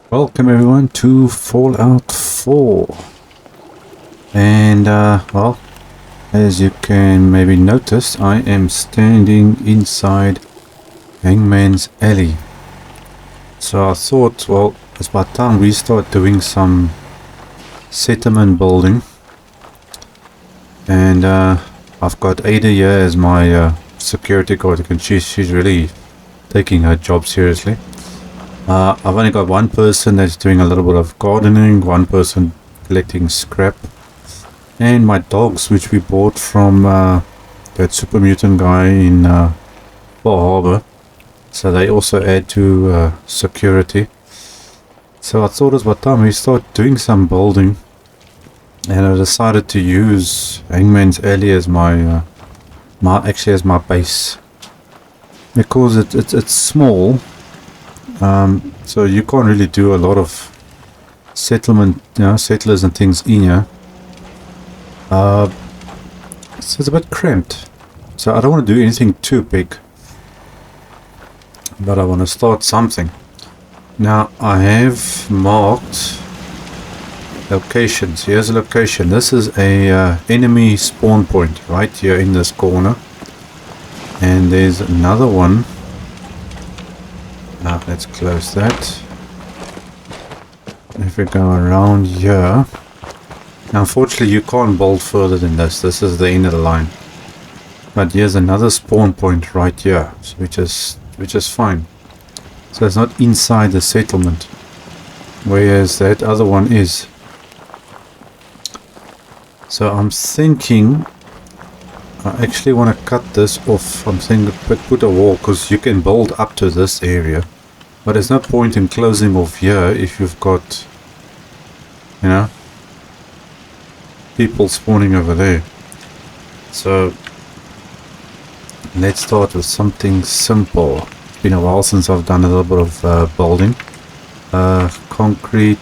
Welcome everyone to Fallout 4. And well, as you can maybe notice, I am standing inside Hangman's alley. So I thought, well, it's about time we start doing some settlement building. And I've got Ada here as my security guard, and she's really taking her job seriously. I've only got one person that's doing a little bit of gardening, one person collecting scrap, and my dogs, which we bought from that super mutant guy in Pearl Harbor. So they also add to security. So I thought it was about time we start doing some building, and I decided to use Hangman's Alley as my as my base, because it's small. So you can't really do a lot of settlement, settlers and things in here. So it's a bit cramped. So I don't want to do anything too big, but I want to start something. Now I have marked locations. Here's a location. This is a enemy spawn point right here in this corner, and there's another one. Now let's close that. If we go around here, unfortunately you can't build further than this. This is the end of the line. But here's another spawn point right here, which is fine. So it's not inside the settlement, whereas that other one is. So I'm thinking I actually want to cut this off. I'm thinking put a wall, because you can build up to this area, but there's no point in closing off here if you've got, people spawning over there. So let's start with something simple. It's been a while since I've done a little bit of building. Concrete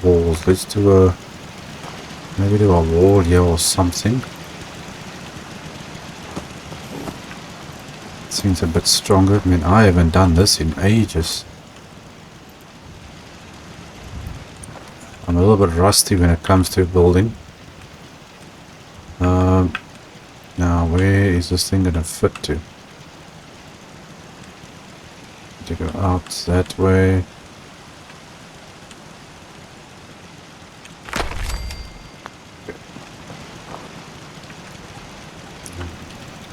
walls. Let's do maybe do a wall here or something. Seems a bit stronger. I mean, I haven't done this in ages. I'm a little bit rusty when it comes to building. Now where is this thing gonna fit to? To go out that way.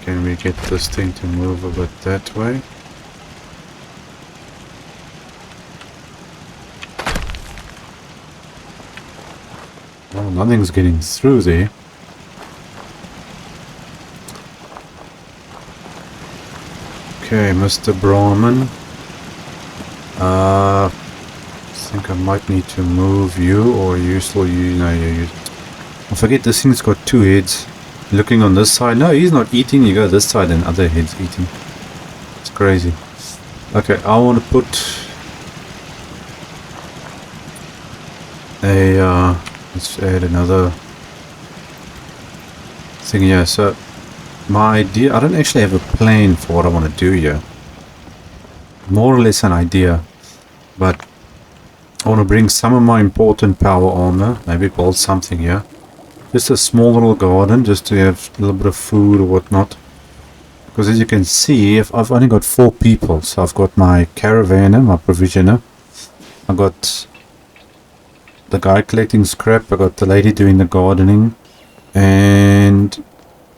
Can we get this thing to move a bit that way? Well, nothing's getting through there. Okay, Mr. Brahman. I think I might need to move you, or you still, I forget this thing's got two heads. Looking on this side. No, he's not eating. You go this side and other head's eating. It's crazy. Okay, I want to put a let's add another thing here. So my idea, I don't actually have a plan for what I want to do here. More or less an idea, but I want to bring some of my important power armor, maybe build something here. Just a small little garden, just to have a little bit of food or whatnot. Because as you can see, I've only got 4 people. So I've got my caravaner, my provisioner. I've got the guy collecting scrap. I've got the lady doing the gardening. And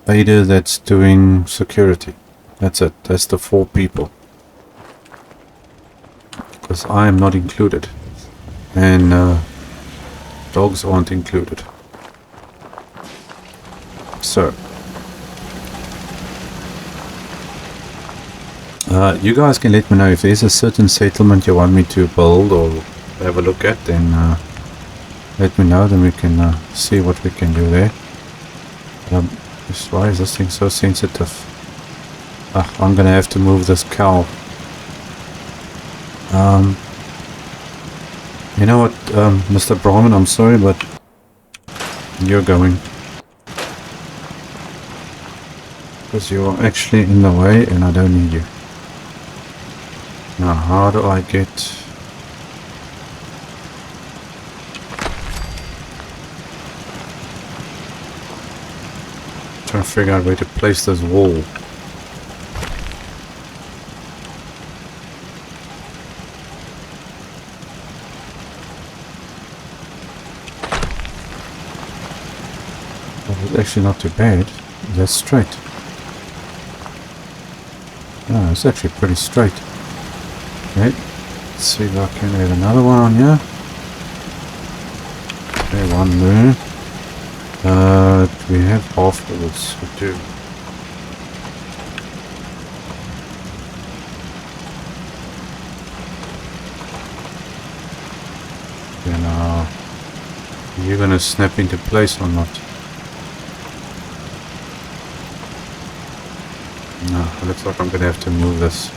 Ada that's doing security. That's it. That's the 4 people. Because I am not included. And dogs aren't included. So, you guys can let me know if there's a certain settlement you want me to build or have a look at, then let me know, then we can see what we can do there. Why is this thing so sensitive? I'm gonna have to move this cow. You know what, Mr. Brahman, I'm sorry, but you're going. Because you're actually in the way and I don't need you. Now how do I get Trying to figure out where to place this wall. It's actually not too bad. That's straight. Oh, it's actually pretty straight. Okay, let's see if I can add another one on here. Okay, one there. Do we have half walls? We do. Okay, now, are you gonna snap into place or not? No, it looks like I'm gonna have to move this.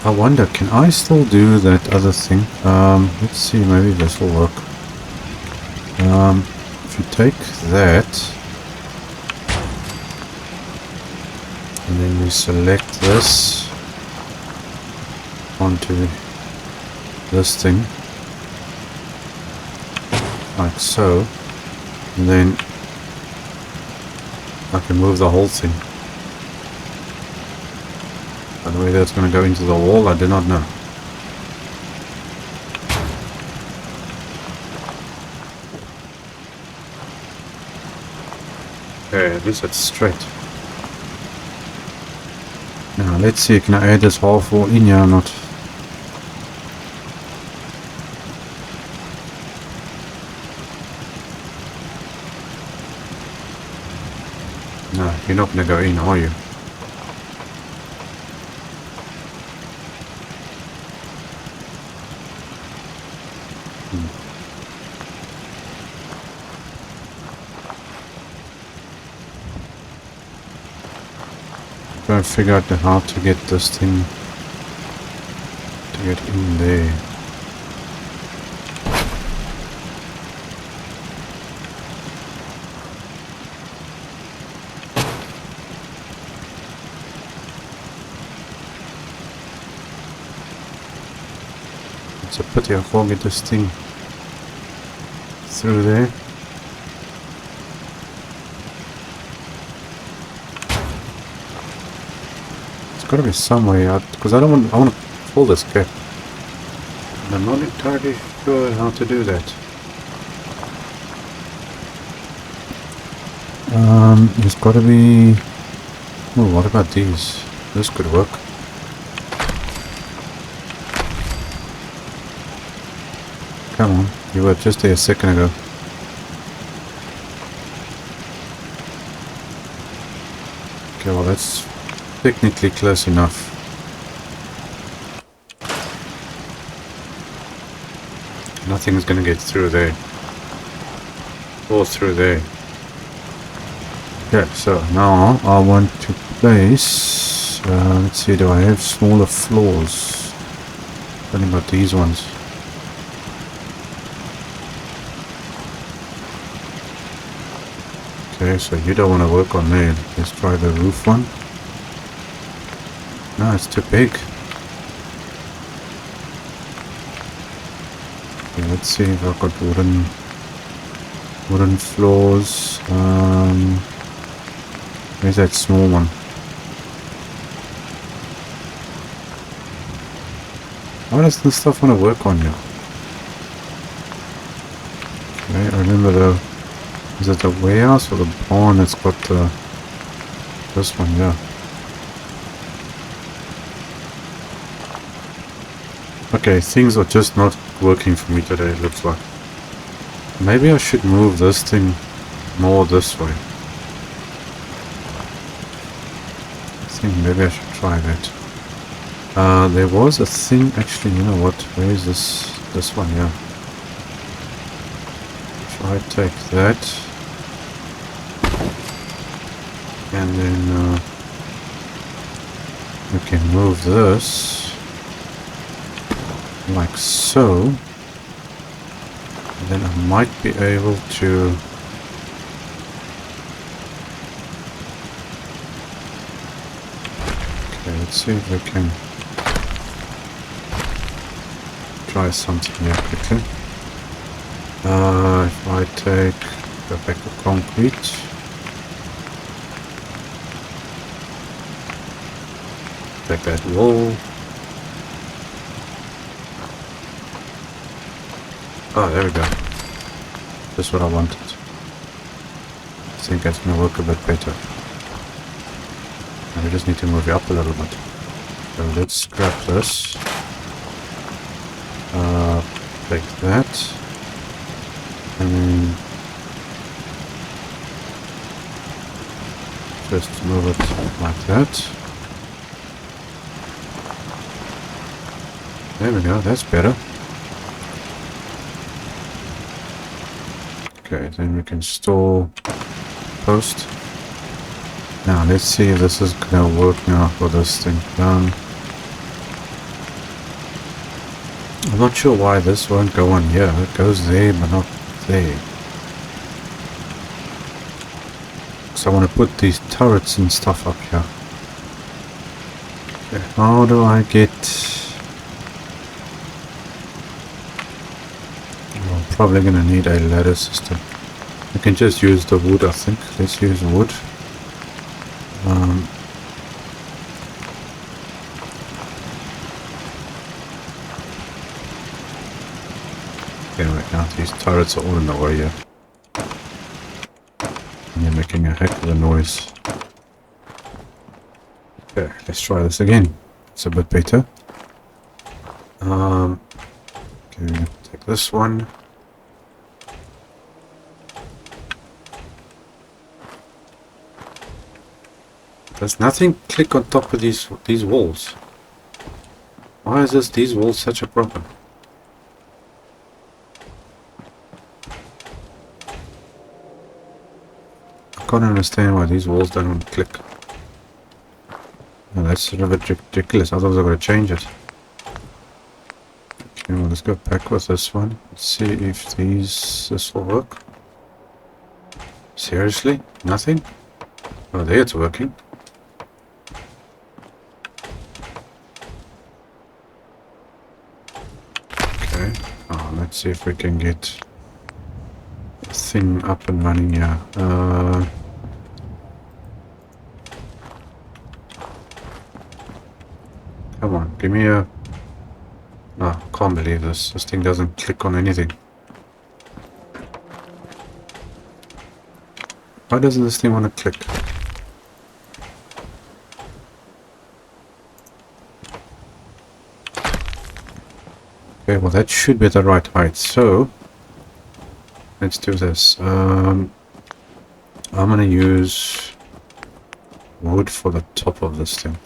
I wonder, can I still do that other thing? Let's see, maybe this will work. If you take that, and then we select this onto this thing, like so, and then I can move the whole thing. By the way, that's going to go into the wall, I do not know. Okay, at least it's straight. Now, let's see, can I add this half wall in here or not? No, you're not going to go in, are you? Trying to figure out how to get this thing to get in there. It's a pity I can't get this thing through there. Gotta be some way out, because I want to pull this cap. And I'm not entirely sure how to do that. There's gotta be... Oh, what about these? This could work. Come on, you were just there a second ago. Okay, well that's technically close enough. Nothing's gonna get through there. Or through there. Okay, so now I want to place... let's see, do I have smaller floors? I've only got these ones. Okay, so you don't want to work on there. Let's try the roof one. No, it's too big. Okay, let's see if I've got wooden floors. Where's that small one? Why does this stuff want to work on you? Okay, I remember though. Is it the warehouse or the barn that's got this one? Yeah. Okay, things are just not working for me today, it looks like. Maybe I should move this thing more this way. I think maybe I should try that. There was a thing, actually, you know what, where is this one here? If I take that, and then we can move this. Like so, and then I might be able to okay, let's see if we can try something here quickly. If I take Go back to concrete. Take that wall. Oh, there we go. That's what I wanted. I think that's going to work a bit better. And we just need to move it up a little bit. So let's scrap this. Take that. And then just move it like that. There we go, that's better. Okay, then we can store post. Now let's see if this is gonna work now for this thing done. I'm not sure why this won't go on here. It goes there but not there. So I want to put these turrets and stuff up here. Okay, how do I get... I'm probably gonna need a ladder system. I can just use the wood, I think. Let's use wood. Okay, right now these turrets are all in the way here. And they're making a heck of a noise. Okay, let's try this again. It's a bit better. Okay, we're gonna take this one. Does nothing click on top of these walls? Why is these walls such a problem? I can't understand why these walls don't click. Oh, that's sort of a bit ridiculous. Otherwise I've got to change it. Okay, well, let's go back with this one. Let's see if this will work. Seriously? Nothing? Oh, there it's working. Okay. Oh, let's see if we can get the thing up and running here. Come on, give me a... No, can't believe this. This thing doesn't click on anything. Why doesn't this thing want to click? Okay, well that should be the right height. So, let's do this. I'm gonna use wood for the top of this thing.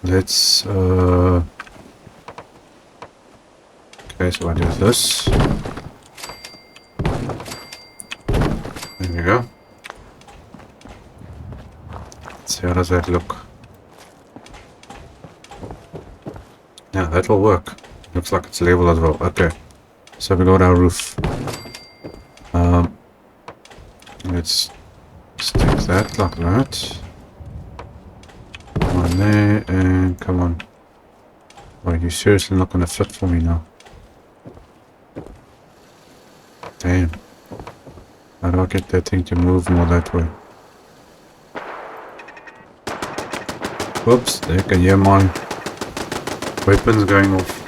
Let's okay, so I do this. There we go. Let's see, how does that look? Yeah, that will work. Looks like it's level as well. Okay, so we got our roof. Let's stick that like that. One there, and come on. Are you seriously not gonna fit for me now? Damn. How do I get that thing to move more that way? Whoops, there can hear my weapons going off.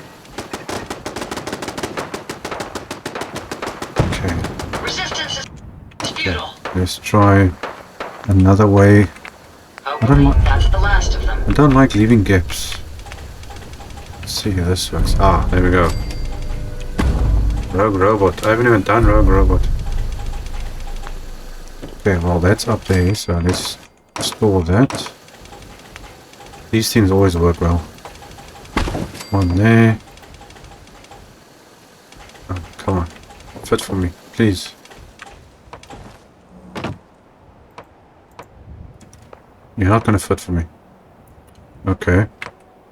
Okay. Resistance is futile. Okay. Let's try another way. That's the last of them. I don't like leaving gaps. Let's see how this works. Ah, there we go. Rogue robot. I haven't even done rogue robot. Okay, well that's up there, so let's store that. These things always work well. One there. Oh, come on. Fit for me, please. You're not gonna fit for me. Okay.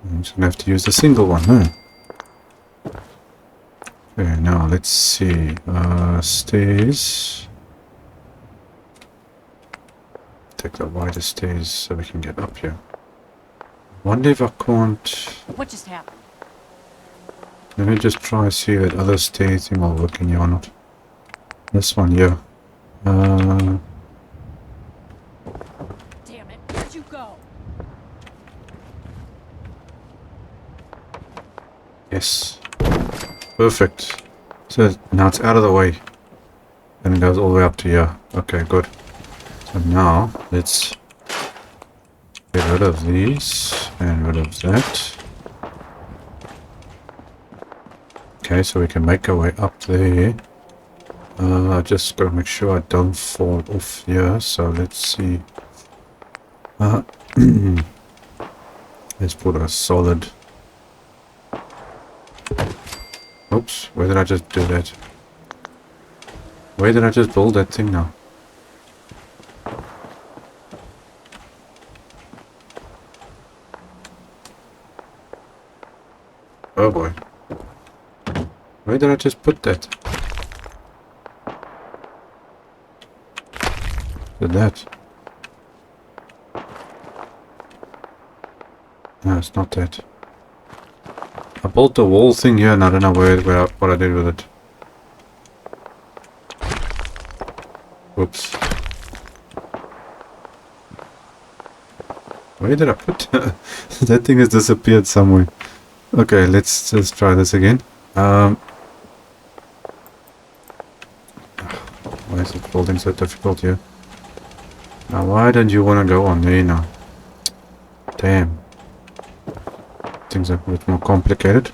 I'm just gonna have to use the single one, huh? Okay, now let's see. Stairs. Take the wider stairs so we can get up here. Wonder if I can't... What just happened? Let me just try see that other stair thing will work in here or not. This one here. Damn it, where'd you go? Yes. Perfect. So now it's out of the way. And it goes all the way up to here. Okay, good. So now let's get rid of these and rid of that. Okay, so we can make our way up there. I just gotta make sure I don't fall off here. So let's see. Let's put a solid. Oops, where did I just do that? Where did I just build that thing now? Oh boy. Where did I just put that? Did that? No, it's not that. I built the wall thing here and I don't know what I did with it. Whoops. Where did I put that? That thing has disappeared somewhere. Okay, let's just try this again. Why is it building so difficult here? Now why don't you want to go on there now? Damn. Things are a bit more complicated.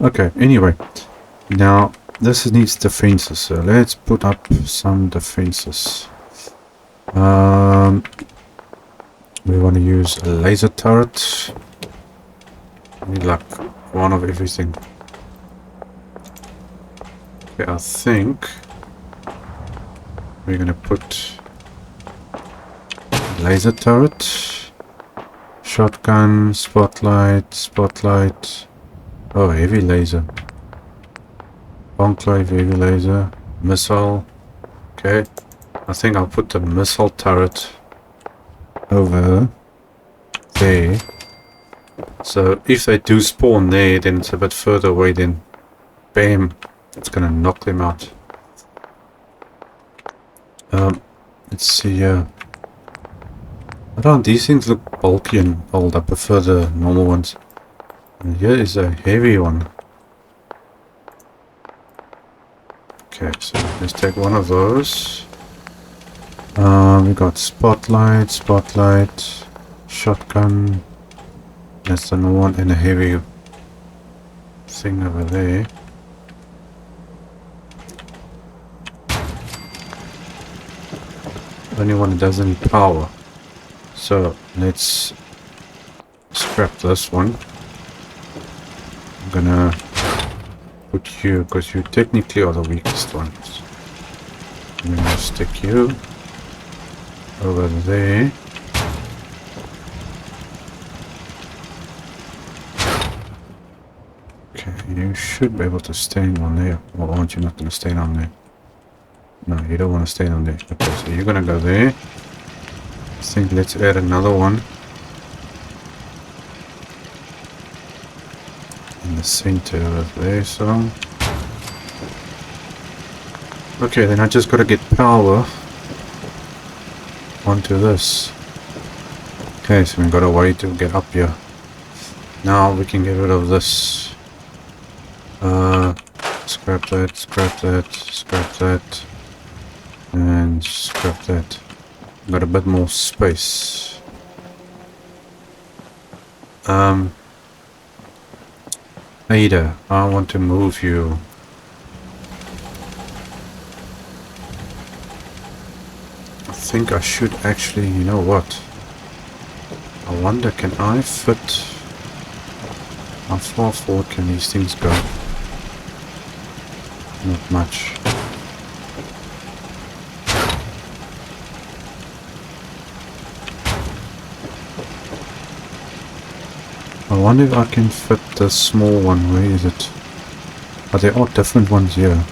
Okay, anyway. Now, this needs defenses, so let's put up some defenses. We want to use a laser turret. We need like one of everything. Okay, I think we're gonna put laser turret, shotgun, spotlight. Oh, heavy laser. Enclave, heavy laser, missile. Okay, I think I'll put the missile turret over there. So if they do spawn there, then it's a bit further away, then bam, it's gonna knock them out. Let's see here. I don't, these things look bulky and old. I prefer the normal ones. And here is a heavy one. Okay, so let's take one of those. We got spotlight, shotgun. That's the normal one, and a heavy thing over there. Only one that doesn't need power. So let's scrap this one. I'm gonna put you, because you technically are the weakest ones. I'm gonna stick you over there. Okay, you should be able to stand on there. Or aren't you not gonna stand on there? No, you don't want to stand on there. Okay, so you're gonna go there. I think let's add another one in the center of there, so. Okay, then I just gotta get power onto this. Okay, so we got a way to get up here. Now we can get rid of this. Scrap that, and scrap that. Got a bit more space. Ada, I want to move you. I think I should actually, you know what? I wonder, can I fit? How far forward can these things go? Not much. I wonder if I can fit the small one. Where is it? Oh, there are different ones here.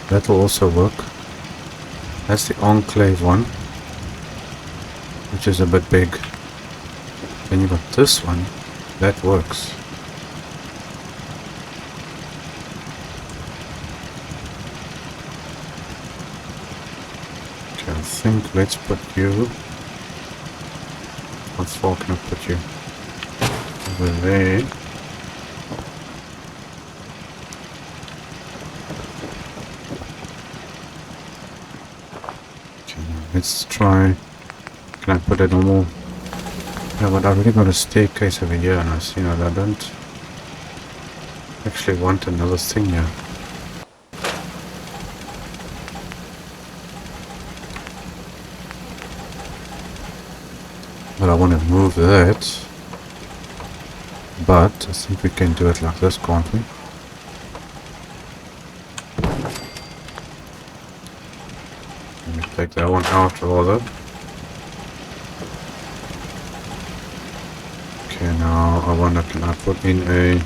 That will also work. That's the Enclave one, which is a bit big. Then you got this one. That works. Okay, I think let's put you... How far can I put you? Over there. Okay, now let's try... Can I put a normal... Yeah, but I've already got a staircase over here, and I see that I don't actually want another thing here. But I want to move that. But I think we can do it like this, can't we? Let me take that one out rather. Okay, now I wonder, can I put in a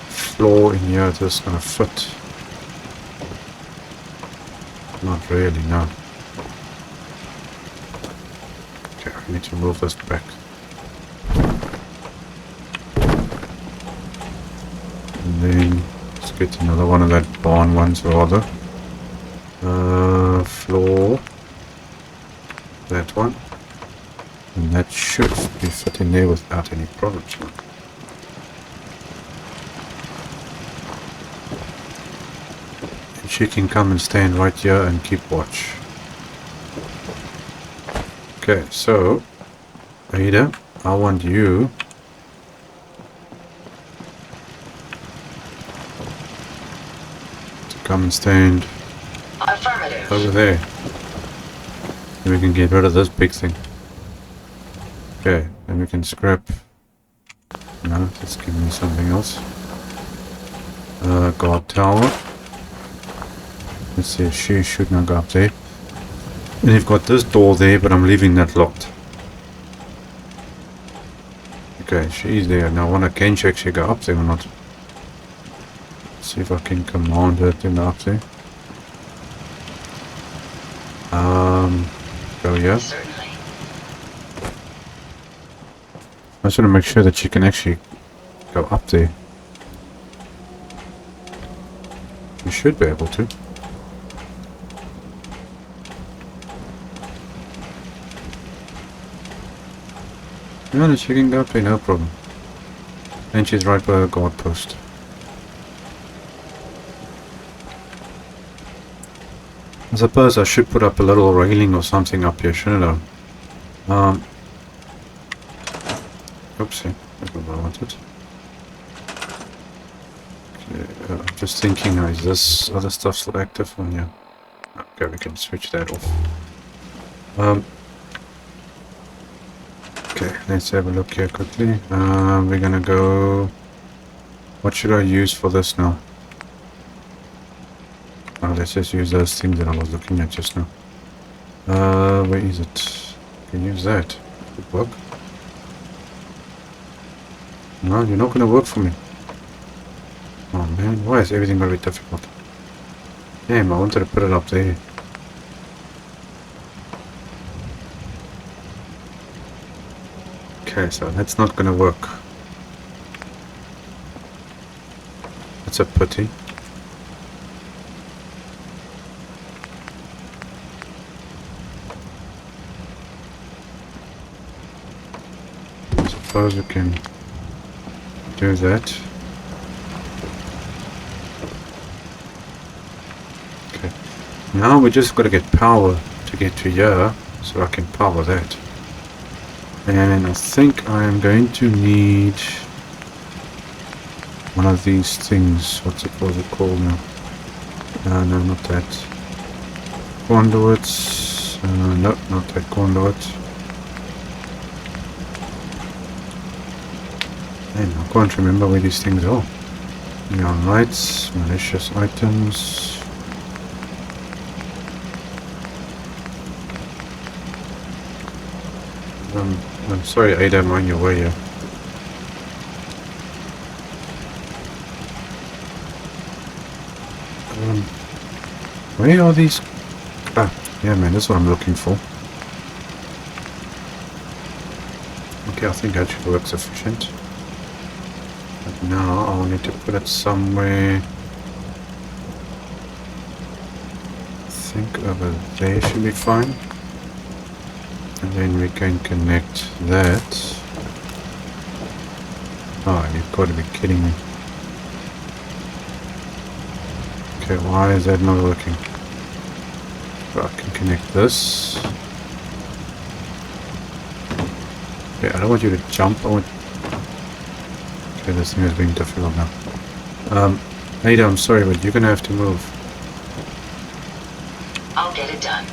floor in here that's gonna fit? Not really, no. Okay, I need to move this back. And then let's get another one of that barn ones rather. Floor. That one. And that should be fitting there without any problems. And she can come and stand right here and keep watch. Okay, so Ada, I want you to come and stand Affirmative. over there. And we can get rid of this big thing. Okay, then we can scrap. No, let's give me something else. Guard tower. Let's see, she should not go up there. And you've got this door there, but I'm leaving that locked. Okay, she's there. Now I wonder, can she actually go up there or not? Let's see if I can command her to go up there. Go here. Certainly. I just want to make sure that she can actually go up there. You should be able to. No, she can go up there, no problem. And she's right by the guard post. I suppose I should put up a little railing or something up here, shouldn't I? Oopsie, that's not what I wanted. Okay, I'm just thinking, is this other stuff still active on here? Okay, we can switch that off. Okay, let's have a look here quickly. We're gonna go... What should I use for this now? Oh, let's just use those things that I was looking at just now. Where is it? Can use that. Could work. No, you're not gonna work for me. Oh man, why is everything gonna be difficult? Damn, I wanted to put it up there. Okay, so that's not gonna work. That's a pity. I suppose we can do that. Okay. Now we just gotta get power to get to here, so I can power that. And I think I am going to need one of these things. What's it called now? No, not that. Conduits. No, not that conduit. Man, I can't remember where these things are. Neon lights, malicious items. I'm sorry, Ada, I'm on your way here. Where are these? Ah, yeah, man, that's what I'm looking for. Okay, I think that should work sufficient. But now I'll need to put it somewhere. I think over there should be fine. And then we can connect that. Oh, you've got to be kidding me. Okay, why is that not working? So I can connect this. Okay, I don't want you to jump. Okay, this thing is being difficult now. Ada, I'm sorry, but you're gonna have to move. I'll get it done.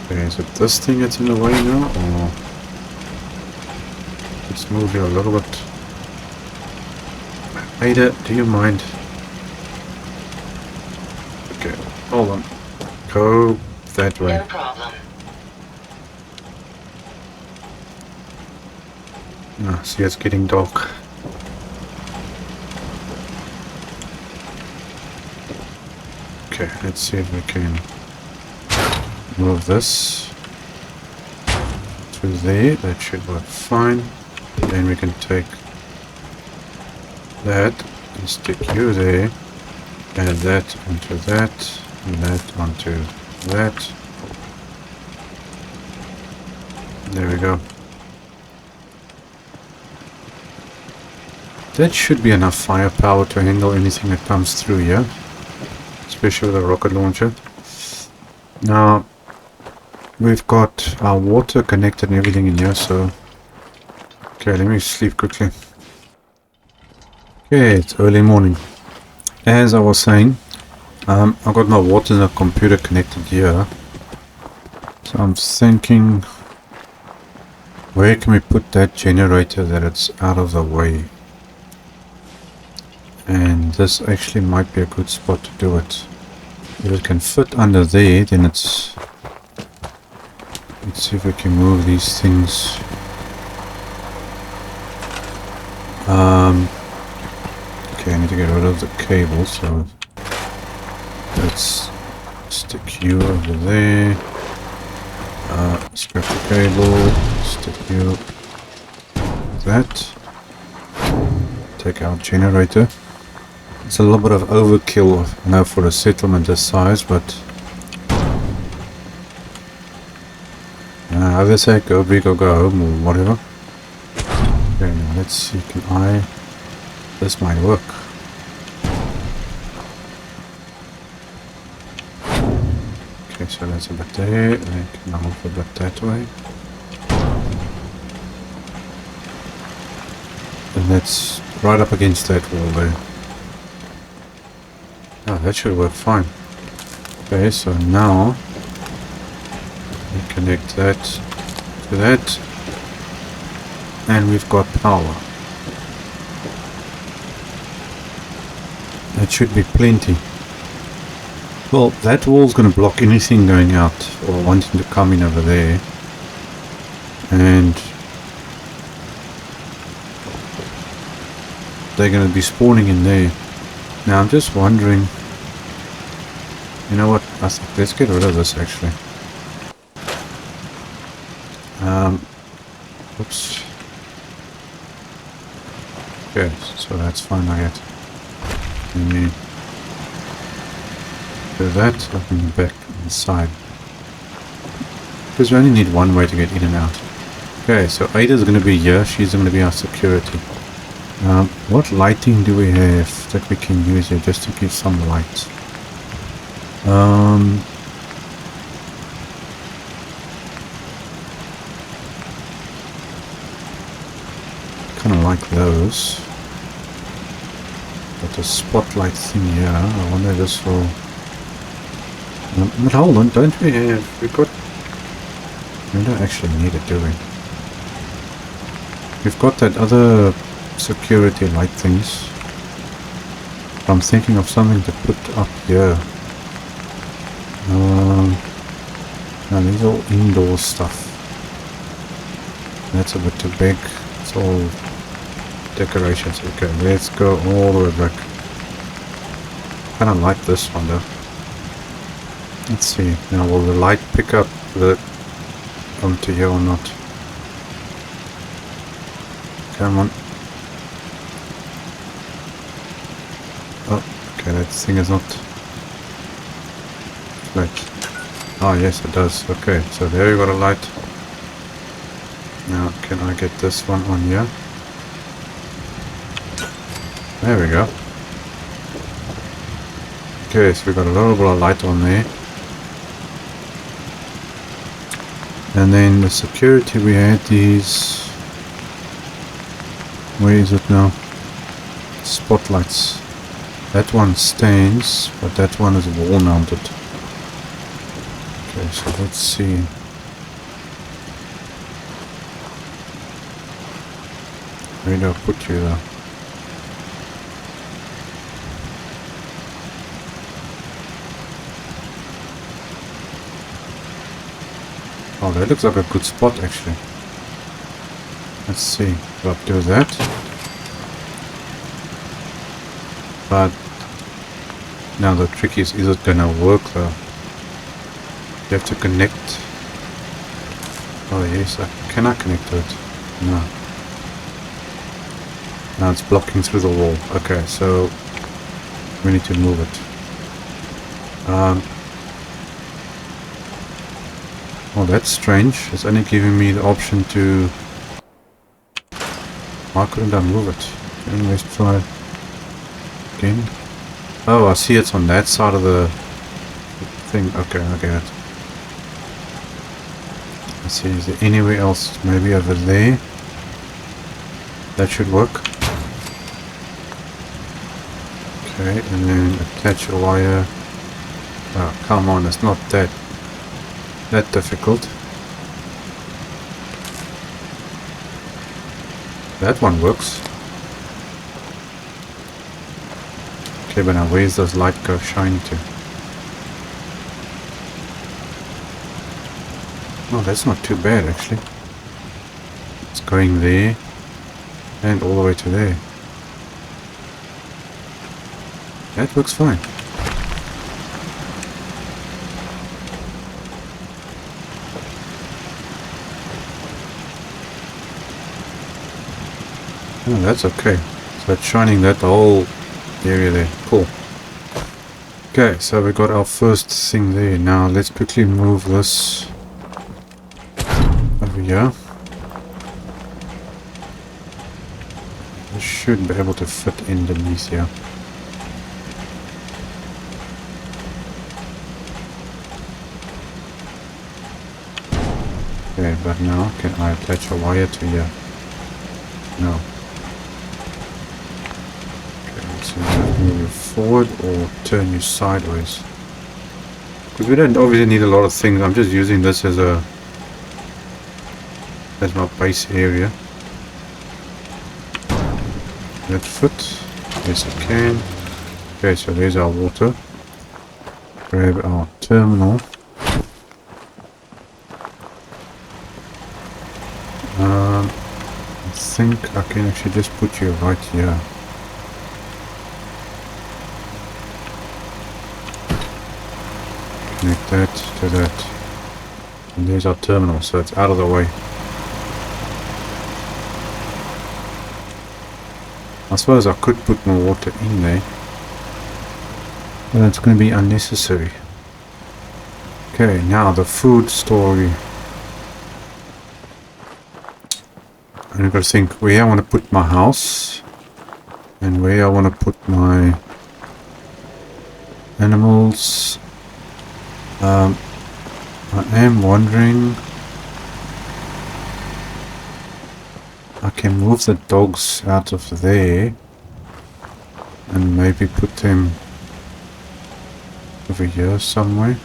Okay, is it this thing that's in the way now, or let's move here a little bit. Ada, do you mind? Okay, hold on. Go that way. No problem. Ah, see, it's getting dark. Okay, let's see if we can move this to there. That should work fine. Then we can take that and stick you there. Add that onto that, and that onto that. There we go. That should be enough firepower to handle anything that comes through here, especially with a rocket launcher. Now, we've got our water connected and everything in here, so... Okay, let me sleep quickly. Okay, it's early morning. As I was saying, I've got my water and the computer connected here. So I'm thinking, where can we put that generator that it's out of the way? And this actually might be a good spot to do it. If it can fit under there, then it's... Let's see if we can move these things. Okay, I need to get rid of the cable, so let's stick you over there. Scrap the cable, stick you that. Take out generator. It's a little bit of overkill, I know, for a settlement this size, but either say go big or go home or whatever. Okay, now let's see, can I... This might work. Okay, so that's a bit there, and I can now move a bit that way. And that's right up against that wall there. Oh, that should work fine. Okay, so now we connect that to that, and we've got power. That should be plenty. Well, that wall's going to block anything going out or wanting to come in over there. And they're going to be spawning in there. Now I'm just wondering, you know what, I think let's get rid of this actually. Oops. Okay, so that's fine, I get. Let me do that, I can go back inside. Because we only need one way to get in and out. Okay, so Ada's going to be here, she's going to be our security. What lighting do we have that we can use here just to give some light? Kind of like those. Got a spotlight thing here. I wonder if this will... but hold on, don't we have... We've got... We don't actually need it, do we? We've got that other security light things. I'm thinking of something to put up here. Now these are all indoor stuff. That's a bit too big. It's all decorations. Okay, let's go all the way back. Kinda like this one though. Let's see. Now will the light pick up the onto here or not? Come on. Okay, that thing is not flat. Oh yes, it does. Okay, so there you got a light. Now, can I get this one on here? There we go. Okay, so we got a little bit of light on there. And then the security, we had these... Where is it now? Spotlights. That one stands, but that one is wall mounted. Okay, so let's see. Where do I put you there? Oh, that looks like a good spot actually. Let's see. So I'll do that. But now the trick is it gonna work though? You have to connect. Oh yes, can I connect to it? No. Now it's blocking through the wall. Okay, so we need to move it. Oh, that's strange. It's only giving me the option to... Why couldn't I move it? Anyways, try again. Oh, I see it's on that side of the thing. Okay, I get it. Let's see, is there anywhere else? Maybe over there. That should work. Okay, and then attach a wire. Oh, come on, it's not that difficult. That one works. Okay, but now where's this light go shine to? Oh, that's not too bad actually. It's going there and all the way to there. That looks fine. Oh, that's okay. So it's shining that whole area there. Cool. Okay, so we got our first thing there. Now let's quickly move this over here. This should be able to fit underneath here. Okay, but now can I attach a wire to here? No. So move you forward or turn you sideways, because we don't obviously need a lot of things. I'm just using this as my base area. That fit? Yes, it can. Okay, so there's our water. Grab our terminal. I think I can actually just put you right here. Connect that to that. And there's our terminal, so it's out of the way. I suppose I could put more water in there, but it's going to be unnecessary. Okay, now the food story. I've got to think where I want to put my house and where I want to put my animals. I am wondering, I can move the dogs out of there and maybe put them over here somewhere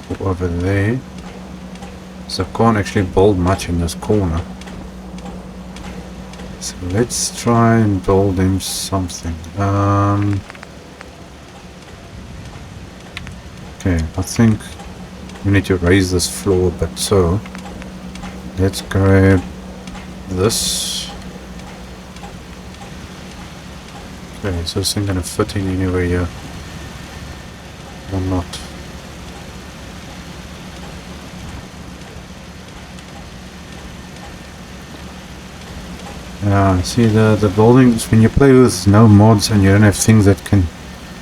or over there. So I can't actually build much in this corner. So let's try and build them something. Okay, I think we need to raise this floor a bit, so let's grab this. Okay, so this thing gonna fit in anywhere here or not? See the buildings, when you play with no mods and you don't have things that can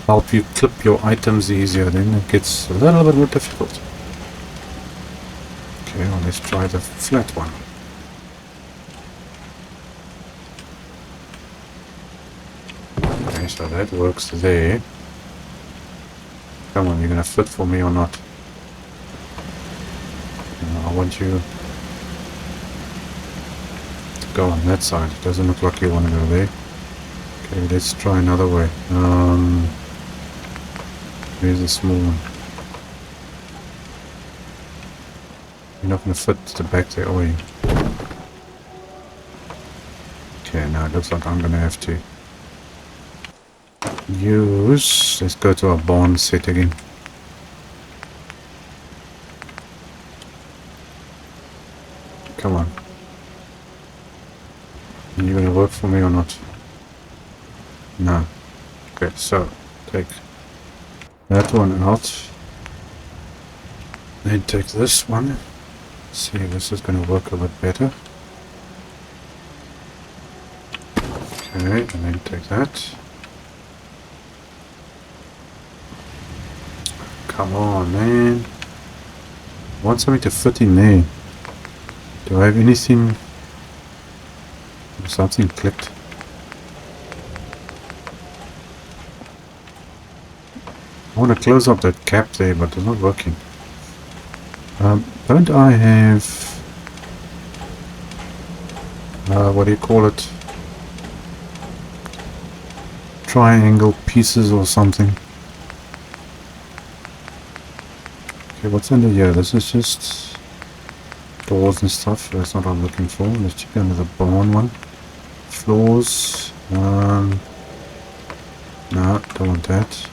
help you clip your items easier, then it gets a little bit more difficult. Okay, well, let's try the flat one. Okay, so that works there. Come on, you're gonna fit for me or not? I want you to go on that side. It doesn't look like you want to go there. Okay, let's try another way. Here's the small one. You're not going to fit the back there, are you? Okay, now it looks like I'm going to have to use... Let's go to our barn set again. Come on. Are you going to work for me or not? No. Okay, so take that one out. Then take this one. See if this is going to work a bit better. Okay, and then take that. Come on, man. I want something to fit in there. Do I have anything? Something clicked. I want to close up that cap there, but it's not working. Don't I have... what do you call it? Triangle pieces or something. Okay, what's under here? This is just doors and stuff. That's not what I'm looking for. Let's check under the barn one. Floors. No, don't want that.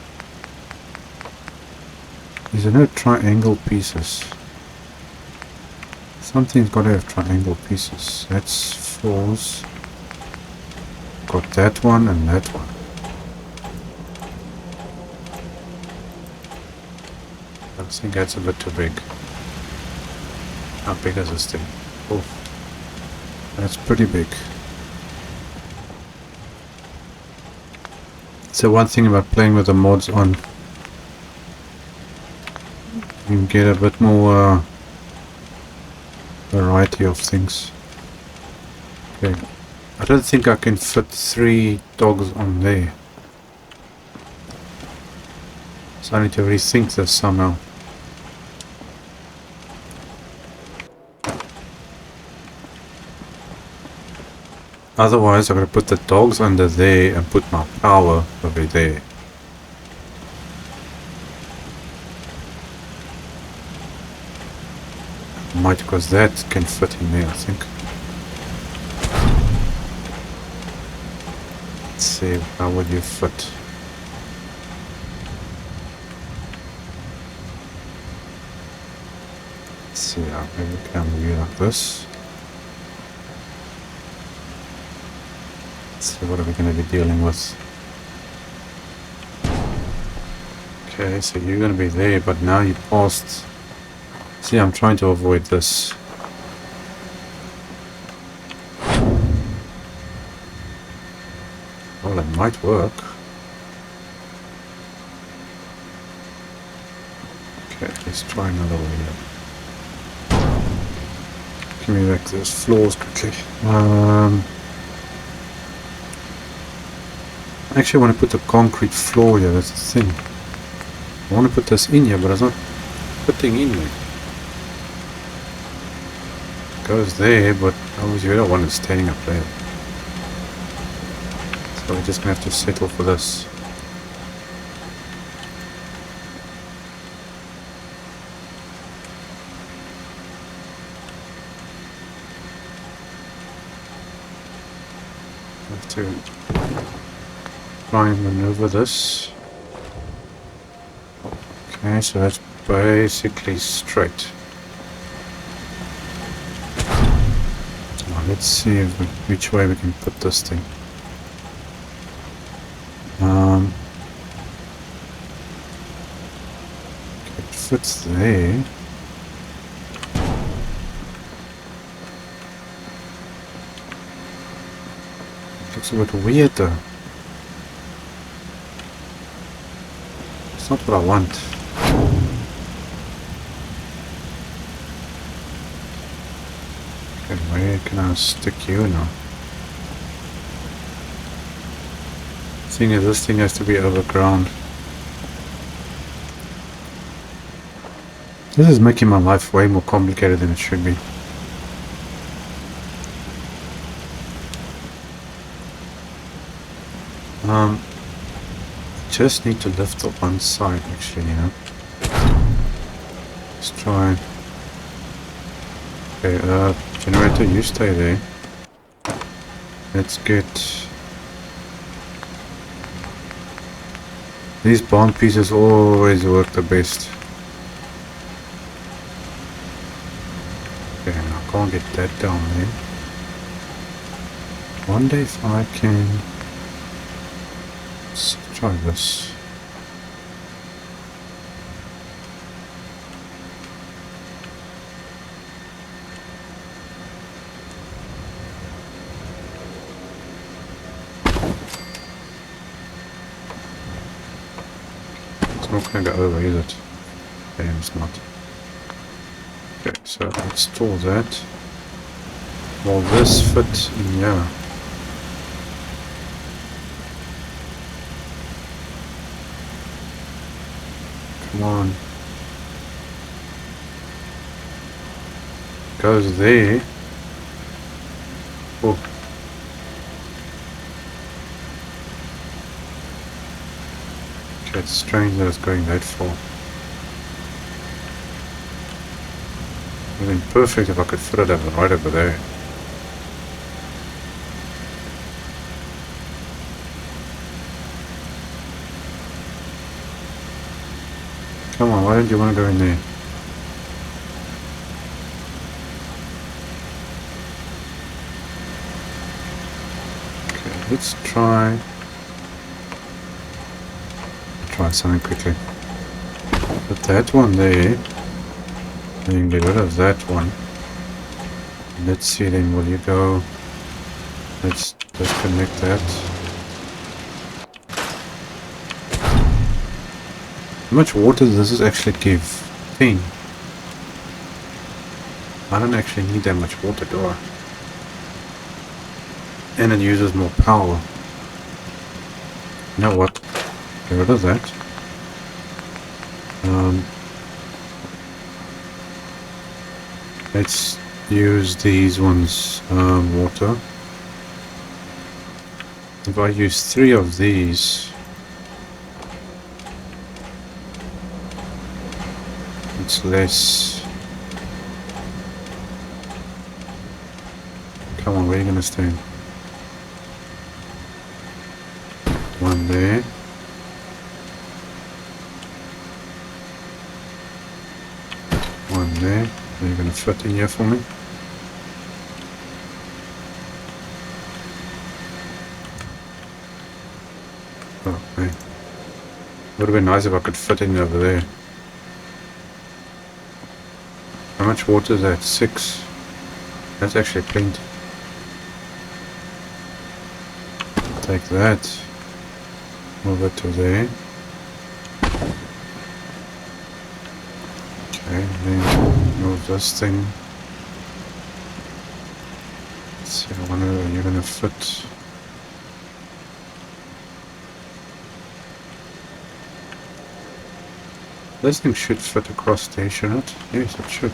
Is there no triangle pieces? Something's got to have triangle pieces. That's floors. Got that one and that one. I think that's a bit too big. How big is this thing? Oh, that's pretty big. So one thing about playing with the mods on, you get a bit more variety of things. Okay, I don't think I can fit 3 dogs on there. So I need to rethink this somehow. Otherwise, I'm going to put the dogs under there and put my power over there. Might, because that can fit in there, I think. Let's see, how would you fit? Let's see, maybe we can move you like this. Let's see, what are we going to be dealing with? Okay, so you're going to be there, but now you passed. See, I'm trying to avoid this. Well, it might work. Okay, let's try another way here. Give me back those floors quickly. I actually want to put the concrete floor here, that's the thing. I want to put this in here, but it's not putting in there. Goes there, but obviously we don't want it standing up there. So we're just gonna have to settle for this. Have to try and maneuver this. Okay, so that's basically straight. Let's see if which way we can put this thing. Okay, it fits there. Looks a bit weird though. It's not what I want. Okay, where can I stick you now? Thing is, this thing has to be overground. This is making my life way more complicated than it should be. Just need to lift the one side actually, you know. Let's try. Okay, generator, you stay there. Let's get these bond pieces always work the best. Okay, I can't get that down there. Wonder if I can. Let's try this. It's not going to go over, is it? Okay, it's not. Okay, so let's store that. Will this fit in here? Come on. Goes there. Oh. Okay, it's strange that it's going that far. It would have been perfect if I could fit it over right over there. Come on, why don't you want to go in there? Okay, let's try something quickly. Put that one there. Then get rid of that one. Let's see then, will you go? Let's disconnect that. How much water does this actually give? 10. I don't actually need that much water, do I? And it uses more power. You know what? Get rid of that. Let's use these ones, water. If I use 3 of these, it's less. Come on, where are you gonna stand? One there. One there. Are you gonna fit in here for me? Oh, okay. Would have been nice if I could fit in over there. How much water is that? 6. That's actually plenty. Take that. Move it to there. Okay, then move this thing. Let's see, I wonder are you gonna fit. This thing should fit across there, shouldn't it? Yes, it should.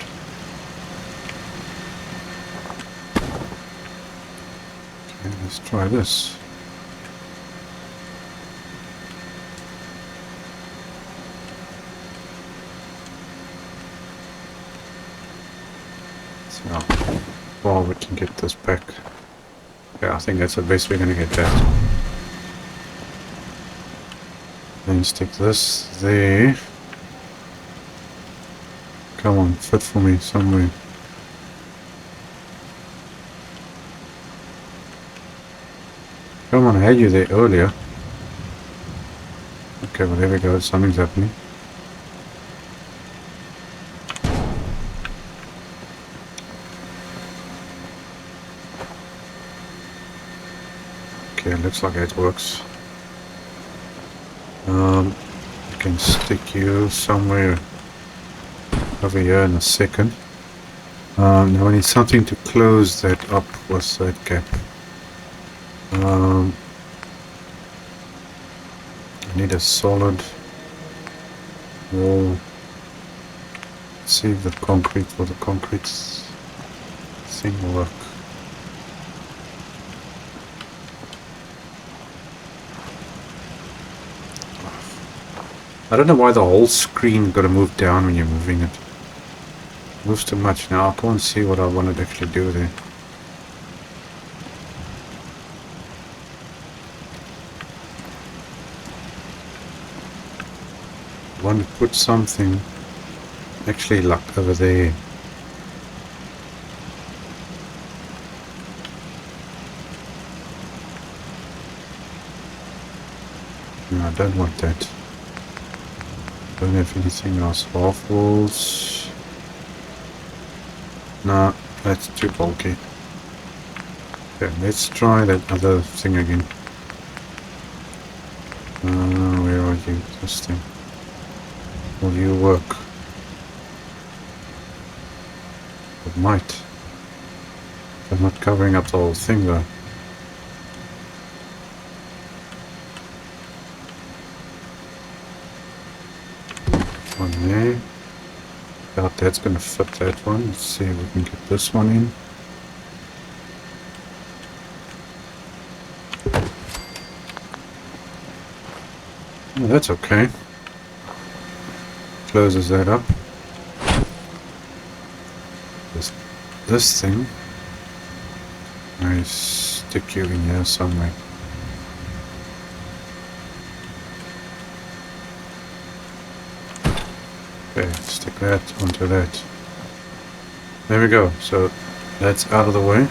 Okay, let's try this. So, well, we can get this back. Yeah, I think that's the best we're gonna get that. Then stick this there. Come on, fit for me somewhere. Come on, I had you there earlier. Okay, well there we go, something's happening. Okay, looks like it works. I can stick you somewhere over here in a second. Now I need something to close that up with that gap. I need a solid wall. Let's see if the concrete for the concrete thing will work. I don't know why the whole screen got to move down when you're moving it. Moves too much now. I can't see what I want to actually do there. I want to put something actually like over there. No, I don't want that. Don't have anything else. Half walls. No, that's too bulky. Okay, let's try that other thing again. Where are you? This thing. Will you work? It might. I'm not covering up the whole thing though. One there. Doubt that's gonna fit that one. Let's see if we can get this one in. Oh, that's okay. Closes that up. This thing. I stick you in here somewhere. Okay, stick that onto that. There we go. So that's out of the way.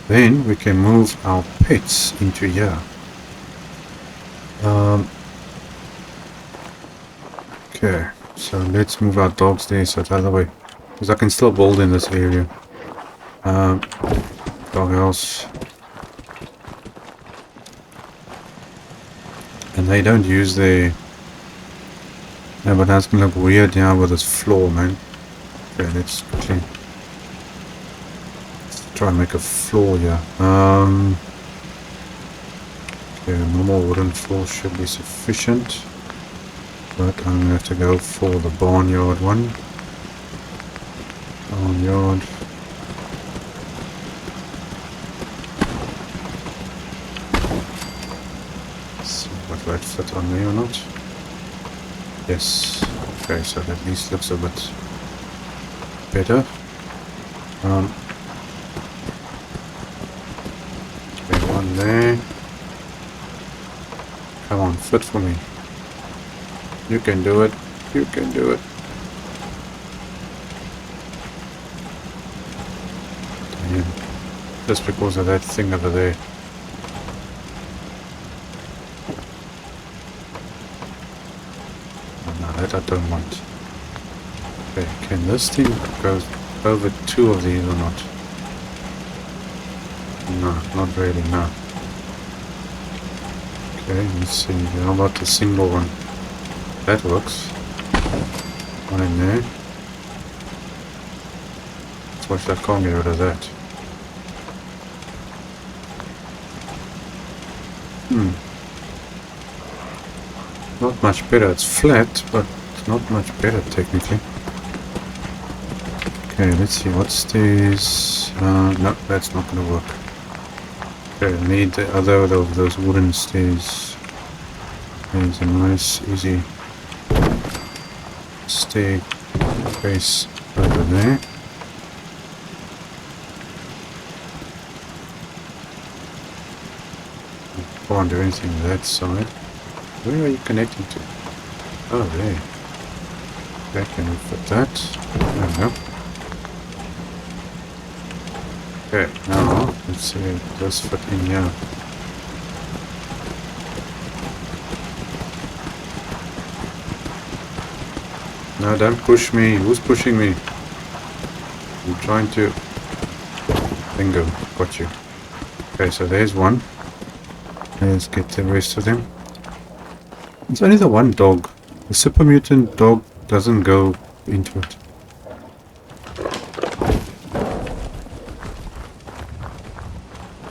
Then we can move our pets into here. Okay, so let's move our dogs there so it's out of the way. Because I can still build in this area. Dog house. And they don't use their... Yeah, but that's gonna look weird now with this floor, man. Okay, let's quickly try and make a floor here. Okay, a normal wooden floor should be sufficient. But I'm gonna have to go for the barnyard one. Barnyard. Let's see what that fit on me or not. Yes. Okay, so that at least looks a bit better. Okay, one there. Come on, fit for me. You can do it. You can do it. Damn. Just because of that thing over there. That I don't want. Okay, can this thing go over two of these or not? No, not really, no. Okay, let's see. How about the single one? That works. One in there. Let's watch that, can't get rid of that. Not much better. It's flat, but not much better technically. Okay, let's see. What's this? No, that's not gonna work. Okay, I need the other of those wooden stairs. There's a nice, easy staircase over there. Can't do anything with that side. Where are you connecting to? Oh, there. Okay, can we fit that? There we go. Okay, now let's see if this fit in here. No, don't push me. Who's pushing me? I'm trying to... Bingo, got you. Okay, so there's one. Let's get the rest of them. It's only the one dog. The super mutant dog doesn't go into it.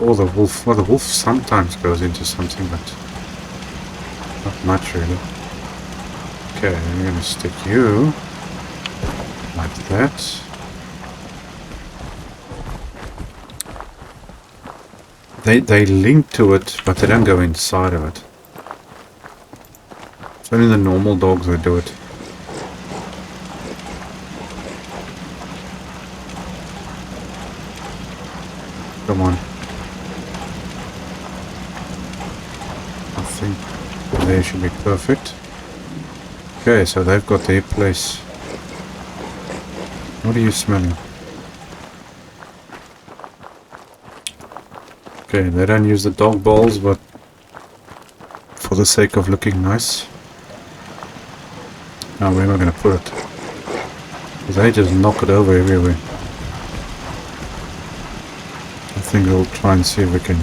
Or the wolf. Well, the wolf sometimes goes into something, but not much really. Okay, I'm gonna stick you like that. They link to it, but they don't go inside of it. It's only the normal dogs that do it. Come on. I think they should be perfect. Okay, so they've got their place. What are you smelling? Okay, they don't use the dog bowls, but for the sake of looking nice. Now where am I going to put it? Because they just knock it over everywhere. I think we'll try and see if we can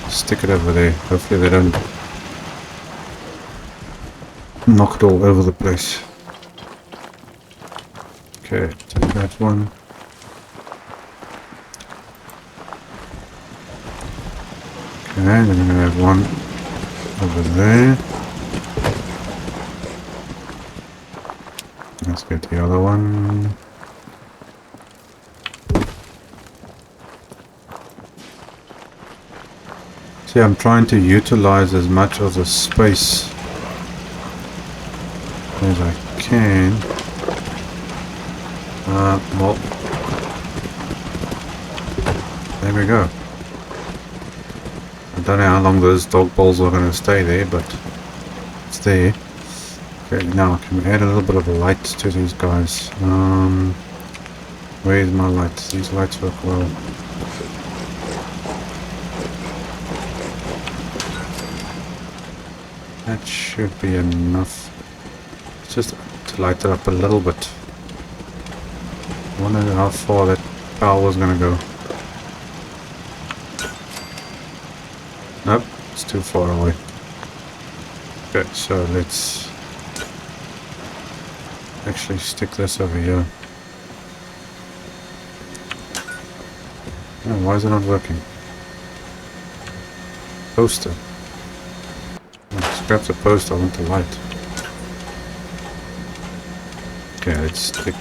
stick it over there. Hopefully they don't knock it all over the place. Okay, take that one. Okay, then we're going to have one over there. Let's get the other one. See, I'm trying to utilize as much of the space as I can. Well, there we go. I don't know how long those dog balls are going to stay there, but it's there. Okay, now can we add a little bit of light to these guys? Where's my light? These lights work well. That should be enough. Just to light it up a little bit. I wonder how far that power is going to go. Nope, it's too far away. Okay, so let's actually stick this over here. Oh, why is it not working? Poster. Scrap the poster, I want the light. Okay, let's stick.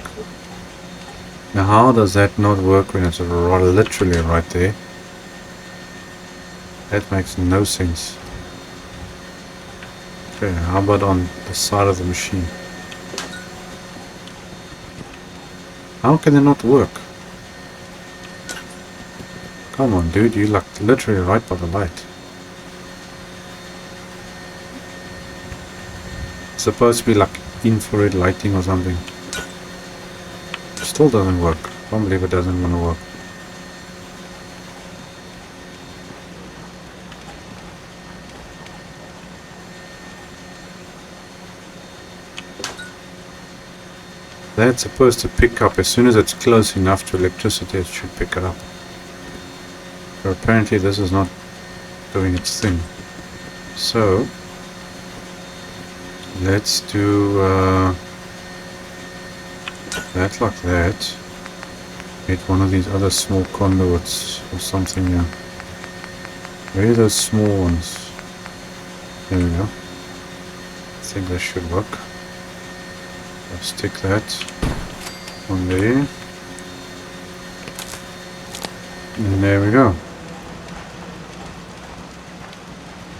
Now how does that not work when it's literally right there? That makes no sense. Okay, how about on the side of the machine? How can it not work? Come on dude, you're like literally right by the light. It's supposed to be like infrared lighting or something. Still doesn't work. Can't believe it doesn't want to work. That's supposed to pick up as soon as it's close enough to electricity, it should pick it up. But apparently this is not doing its thing. So let's do that like that. Get one of these other small conduits or something here. Where are those small ones? There we go. I think that should work. I'll stick that on there. And there we go.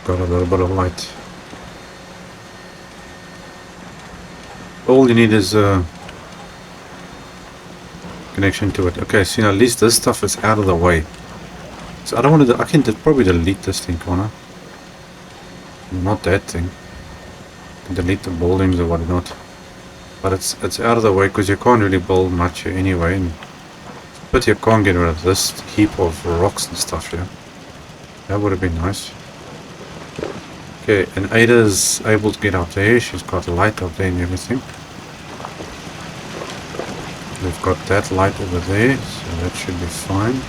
Got a little bit of light. All you need is a connection to it. Okay, see, at least this stuff is out of the way. So I don't want to. I can probably delete this thing, can't I? Not that thing. I can delete the buildings or whatnot. But it's out of the way because you can't really build much here anyway. And but you can't get rid of this heap of rocks and stuff here. That would have been nice. Okay, and Ada's able to get up there. She's got a light up there and everything. We've got that light over there, so that should be fine.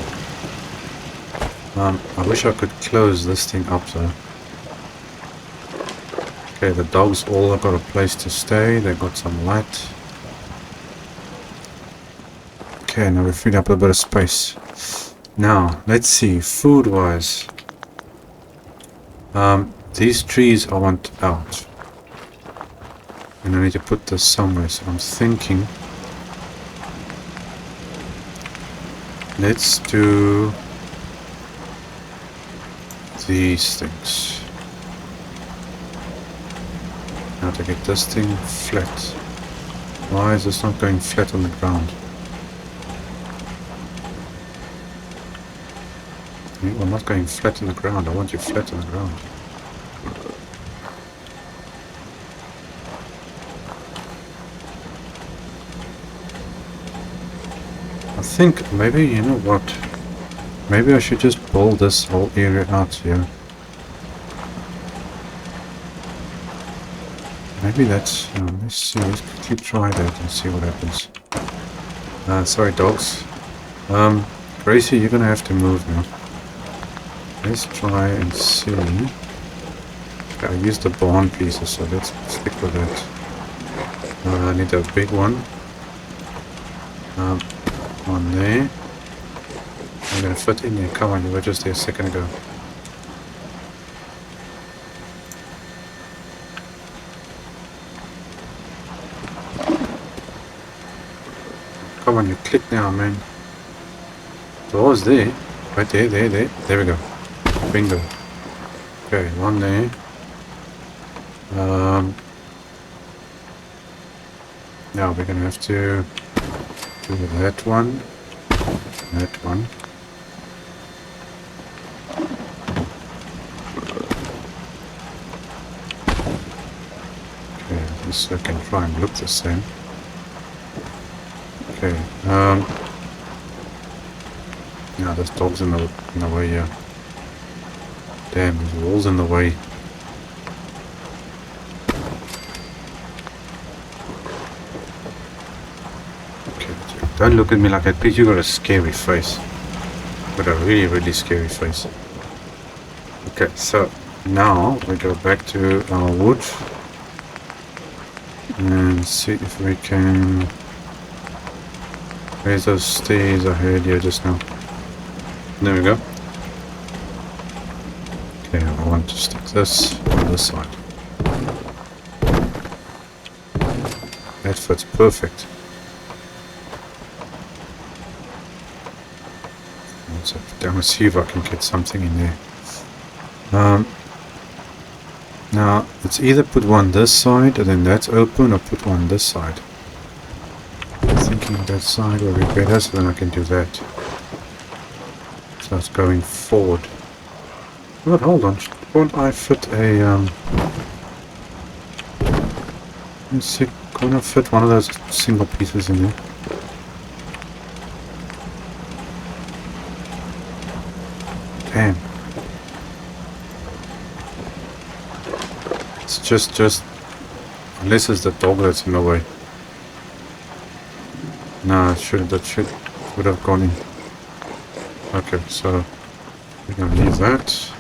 I wish I could close this thing up though. Okay, the dogs all have got a place to stay. They've got some light. Okay, now we freed up a bit of space. Now, let's see, food-wise. These trees I want out. And I need to put this somewhere, so I'm thinking... Let's do... these things. Now to get this thing flat. Why is this not going flat on the ground? I'm not going flat on the ground. I want you flat on the ground. I think maybe, you know what? Maybe I should just build this whole area out here. Maybe that's... let's see, let's quickly try that and see what happens. Sorry dogs. Gracie, you're gonna have to move now. Let's try and see. Okay, I used the barn pieces, so let's stick with that. I need a big one. One there. I'm gonna fit in there. Come on, you were just there a second ago. Come on, you click now, man. Door's there. Right there, there. There we go. Bingo. Okay, one there. Now we're gonna have to do that one. That one. Okay, this I can try and look the same. Okay, now there's dogs in the way here. Damn, there's walls in the way. Okay, don't look at me like that, please. You got a scary face. Got a really, really scary face. Okay, so now we go back to our wood and see if we can raise those stairs I heard here just now. There we go. Okay, I want to stick this on this side. That fits perfect. Let's have to see if I can get something in there. Now, it's either put one this side and then that's open, or put one this side. I'm thinking that side will be better, so then I can do that. So it's going forward. But hold on, won't I fit a let's see, can I fit one of those single pieces in there? Damn. It's just unless it's the dog that's in the way. No, that would have gone in. Okay, so we're gonna leave that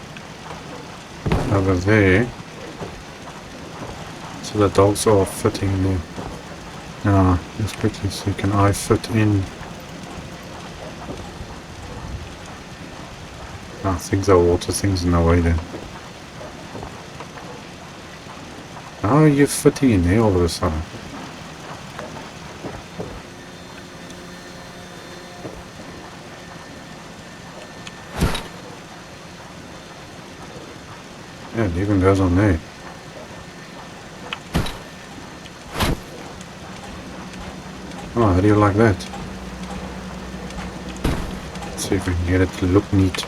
over there. So the dogs are fitting in there. Now, let's quickly see, can I fit in? I think there are water things in the way then. How are you fitting in there all of a sudden? Yeah, it even goes on there. Oh, how do you like that? Let's see if we can get it to look neat.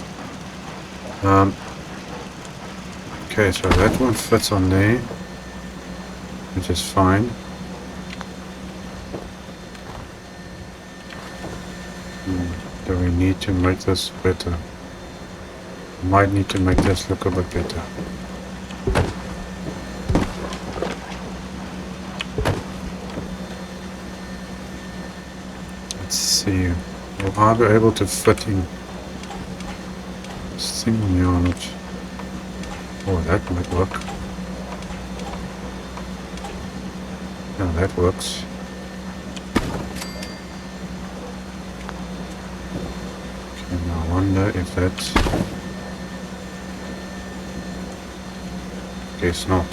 Okay, so that one fits on there, which is fine. Do we need to make this better? Might need to make this look a bit better. Let's see. Will I be able to fit in Single unit. Oh, that might work. Yeah, that works. Okay, now I wonder if that... Guess not.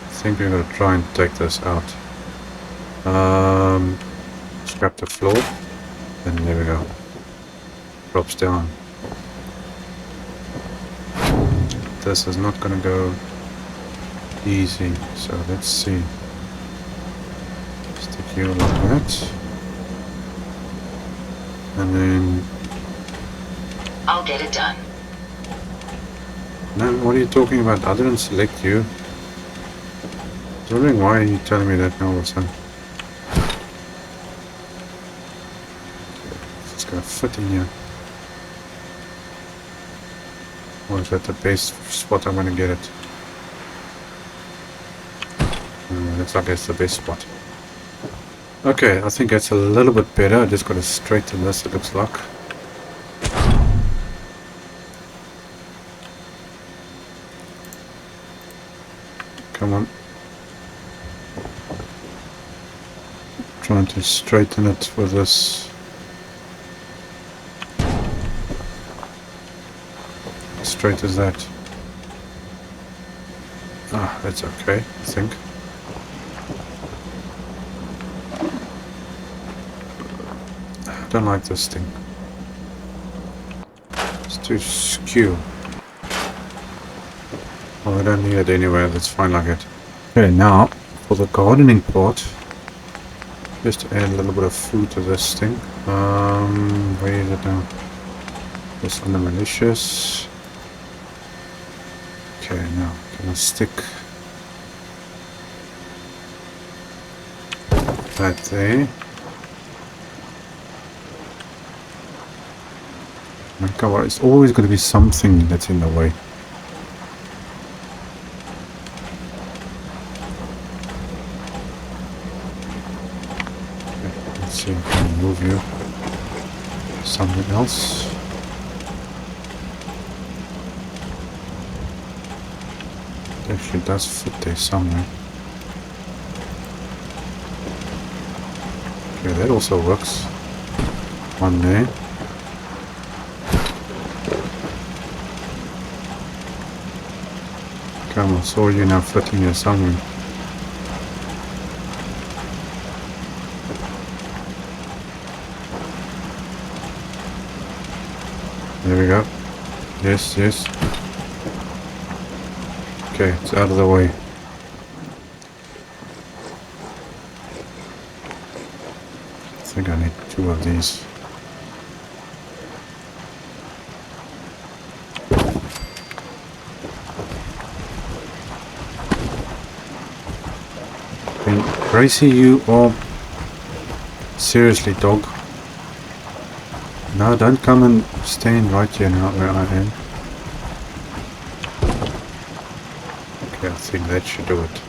I think we're gonna try and take this out. Scrap the floor. And there we go. Drops down. This is not gonna go easy, so let's see. Stick you like that. And then... I'll get it done. No, what are you talking about? I didn't select you. I was wondering why are you telling me that now also. It's gonna fit in here. Or is that the best spot I'm gonna get it? Looks like it's the best spot. Okay, I think that's a little bit better. I just gotta straighten this, it looks like. Come on. Trying to straighten it with this. Straight as that. Ah, that's okay, I think. I don't like this thing. It's too skew. Well, I don't need it anyway, that's fine like it. Okay, now, for the gardening part, just to add a little bit of food to this thing. Where is it now? Just under malicious. Okay, now, can I stick that there? My God, it's always going to be something that's in the way. Okay, let's see if I can move you. Something else. Actually does fit there somewhere. Okay, that also works. One there. Come on, saw you now fitting here somewhere. There we go. Yes, yes. Okay, it's out of the way. I think I need 2 of these. Okay, Gracie, you are... Seriously, dog. No, don't come and stand right here now where I am. Okay, I think that should do it.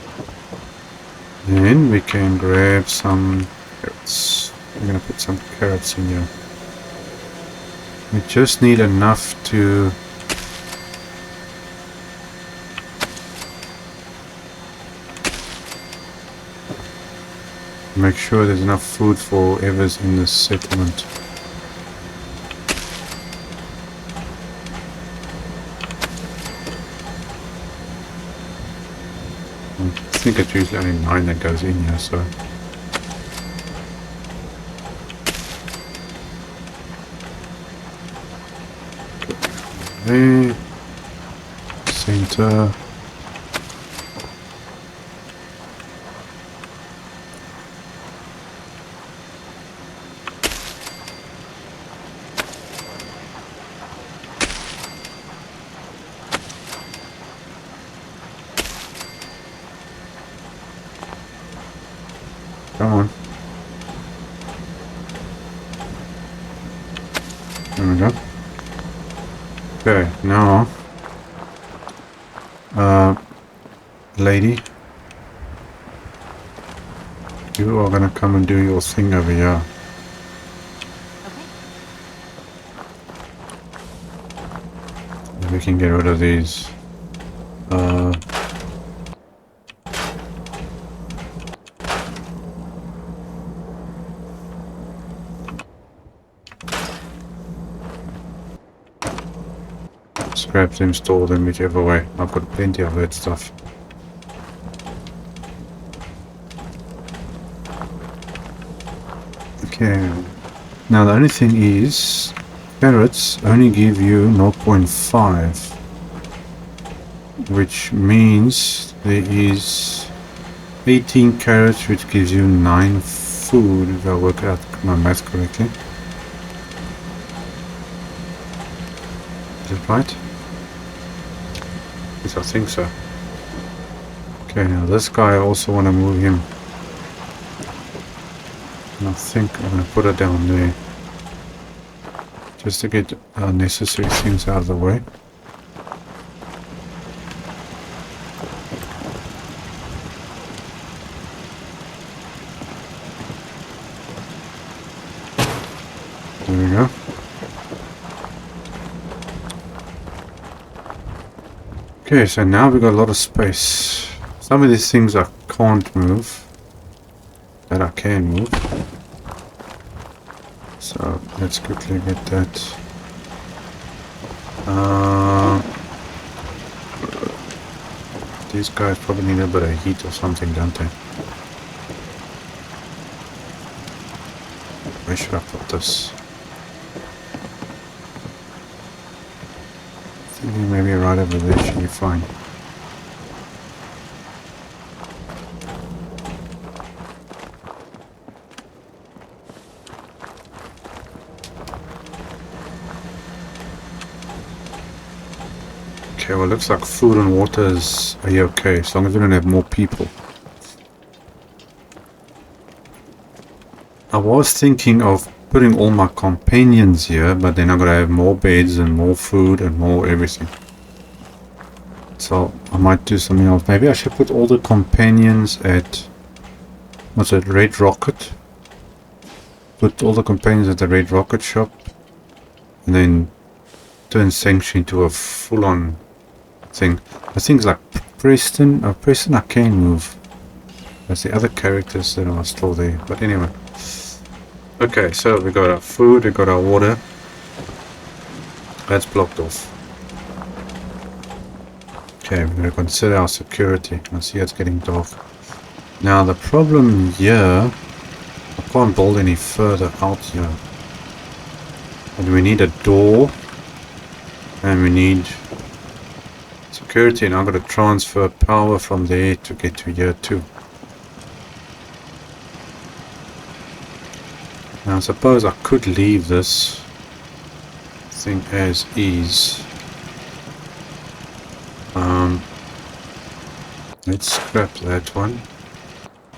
Then we can grab some carrots. I'm gonna put some carrots in here. We just need enough to... make sure there's enough food for whoever's in this settlement. I think it's usually only 9 that goes in here, so... There. Center. Come on. There we go. Okay, now, lady, you are gonna come and do your thing over here. We can get rid of these. Scrap them, store them, whichever way. I've got plenty of that stuff. Okay. Now the only thing is, carrots only give you 0.5. Which means there is 18 carrots, which gives you 9 food, if I work out my math correctly. Is it right? Yes, I think so. Okay, now this guy, I also want to move him. And I think I'm going to put it down there. Just to get unnecessary things out of the way. There we go. Okay, so now we've got a lot of space. Some of these things I can't move. That I can move. So let's quickly get that. These guys probably need a bit of heat or something, don't they? Where should I put this? Thinking maybe right over there should be fine. Okay, well, it looks like food and water is okay, as long as we don't have more people. I was thinking of putting all my companions here, but then I'm gonna have more beds and more food and more everything. So I might do something else. Maybe I should put all the companions at, what's it, Red Rocket? Put all the companions at the Red Rocket shop, and then turn Sanction into a full-on thing. I think like Preston I can move. That's the other characters that are still there. But anyway. Okay, so we got our food, we got our water. That's blocked off. Okay, we're going to consider our security. I see it's getting dark. Now the problem here, I can't build any further out here. And we need a door. And we need security, and I'm going to transfer power from there to get to here too. Now I suppose I could leave this thing as is. Let's scrap that one.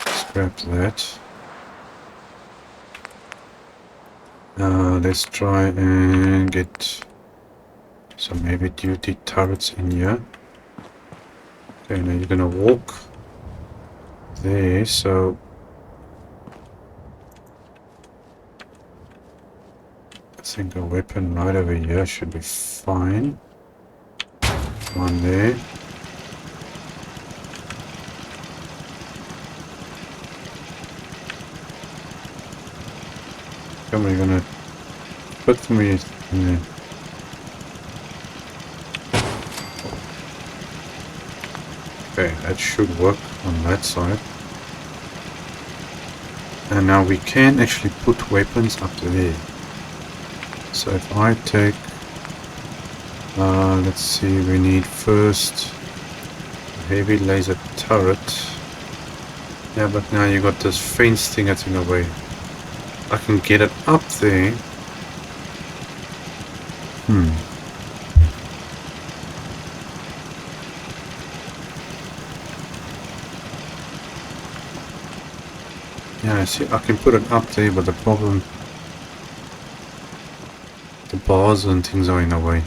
Scrap that. Let's try and get some heavy duty turrets in here. Okay, now you're gonna walk there, so I think a weapon right over here should be fine. One there. Come on, you're gonna put for me in there. Okay, that should work on that side. And now we can actually put weapons up there. So if I take, let's see, we need first a heavy laser turret. Yeah, but now you got this fence thing that's in the way. I can get it up there. Yeah, I see, I can put it up there, but the problem, the bars and things are in the way.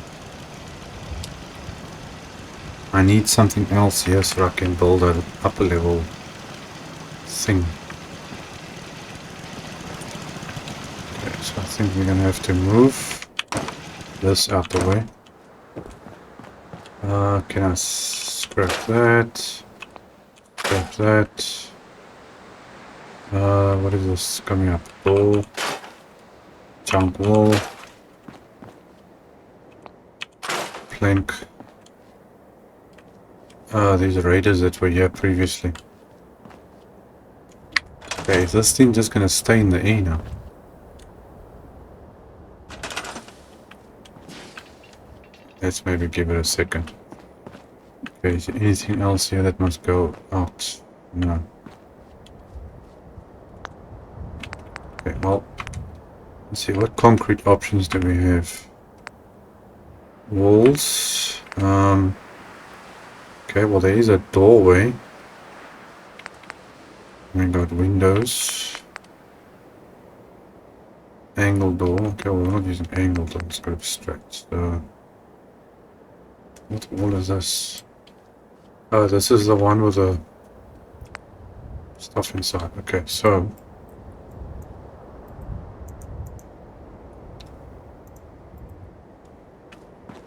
I need something else here so I can build an upper level thing. Okay, so I think we're gonna have to move this out the way. Can I scrap that? Scrap that. What is this coming up? Wall. Junk wall. Plank. These raiders that were here previously. Okay, is this thing just gonna stay in the air now? Let's maybe give it a second. Okay, is there anything else here that must go out? No. Okay, well, let's see, what concrete options do we have? Walls. Okay, well there is a doorway. We got windows. Angle door. Okay, well, we're not using angle door, it's got to be straight. So, what wall is this? Oh, this is the one with the stuff inside. Okay, so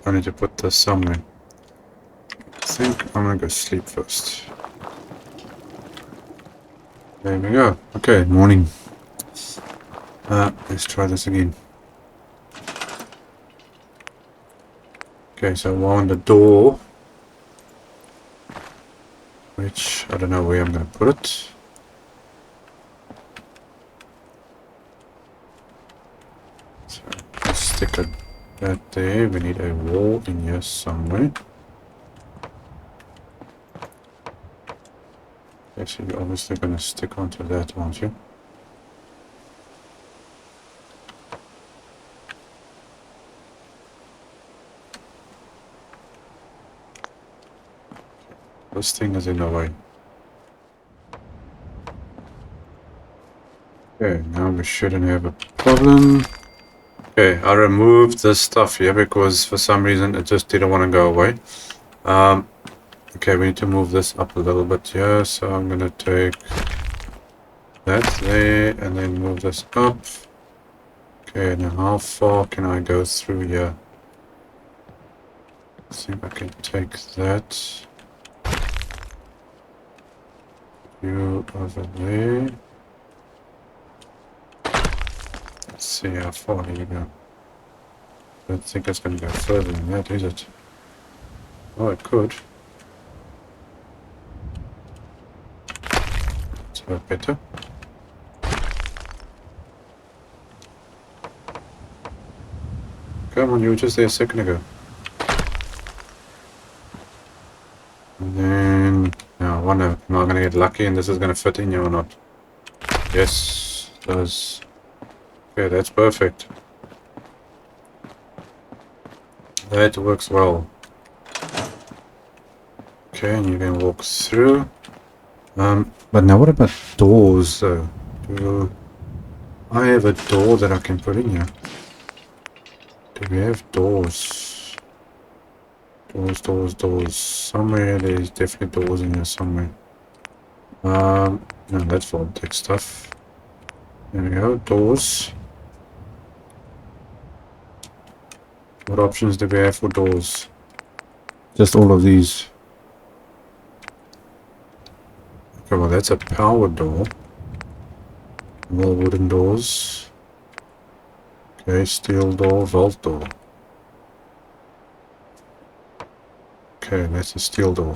I need to put this somewhere. I think I'm gonna go sleep first. There we go. Okay, morning. Let's try this again. Okay, so I want the door, which I don't know where I'm gonna put it. So let's stick it right there. We need a wall in here somewhere. Okay, so you're obviously gonna stick onto that, aren't you? This thing is in the way. Okay, now we shouldn't have a problem. Okay, I removed this stuff here because for some reason it just didn't want to go away. Okay, we need to move this up a little bit here, so I'm gonna take that there and then move this up. Okay, now how far can I go through here? I think I can take that. You over there. Let's see how far do you go. I don't think it's going to go further than that, is it? Oh, it could. It's a bit better. Come on, you were just there a second ago. And then... now I wonder, am I going to get lucky and this is going to fit in here or not? Yes, it does. Okay, that's perfect. That works well. Okay, and you can walk through. But now what about doors though? Do I have a door that I can put in here? Do we have doors? Doors. Somewhere there's definitely doors in here somewhere. No, that's all tech stuff. There we go, doors. What options do we have for doors? Just all of these. Okay, well that's a power door. All wooden doors. Okay, steel door, vault door. Okay, that's a steel door.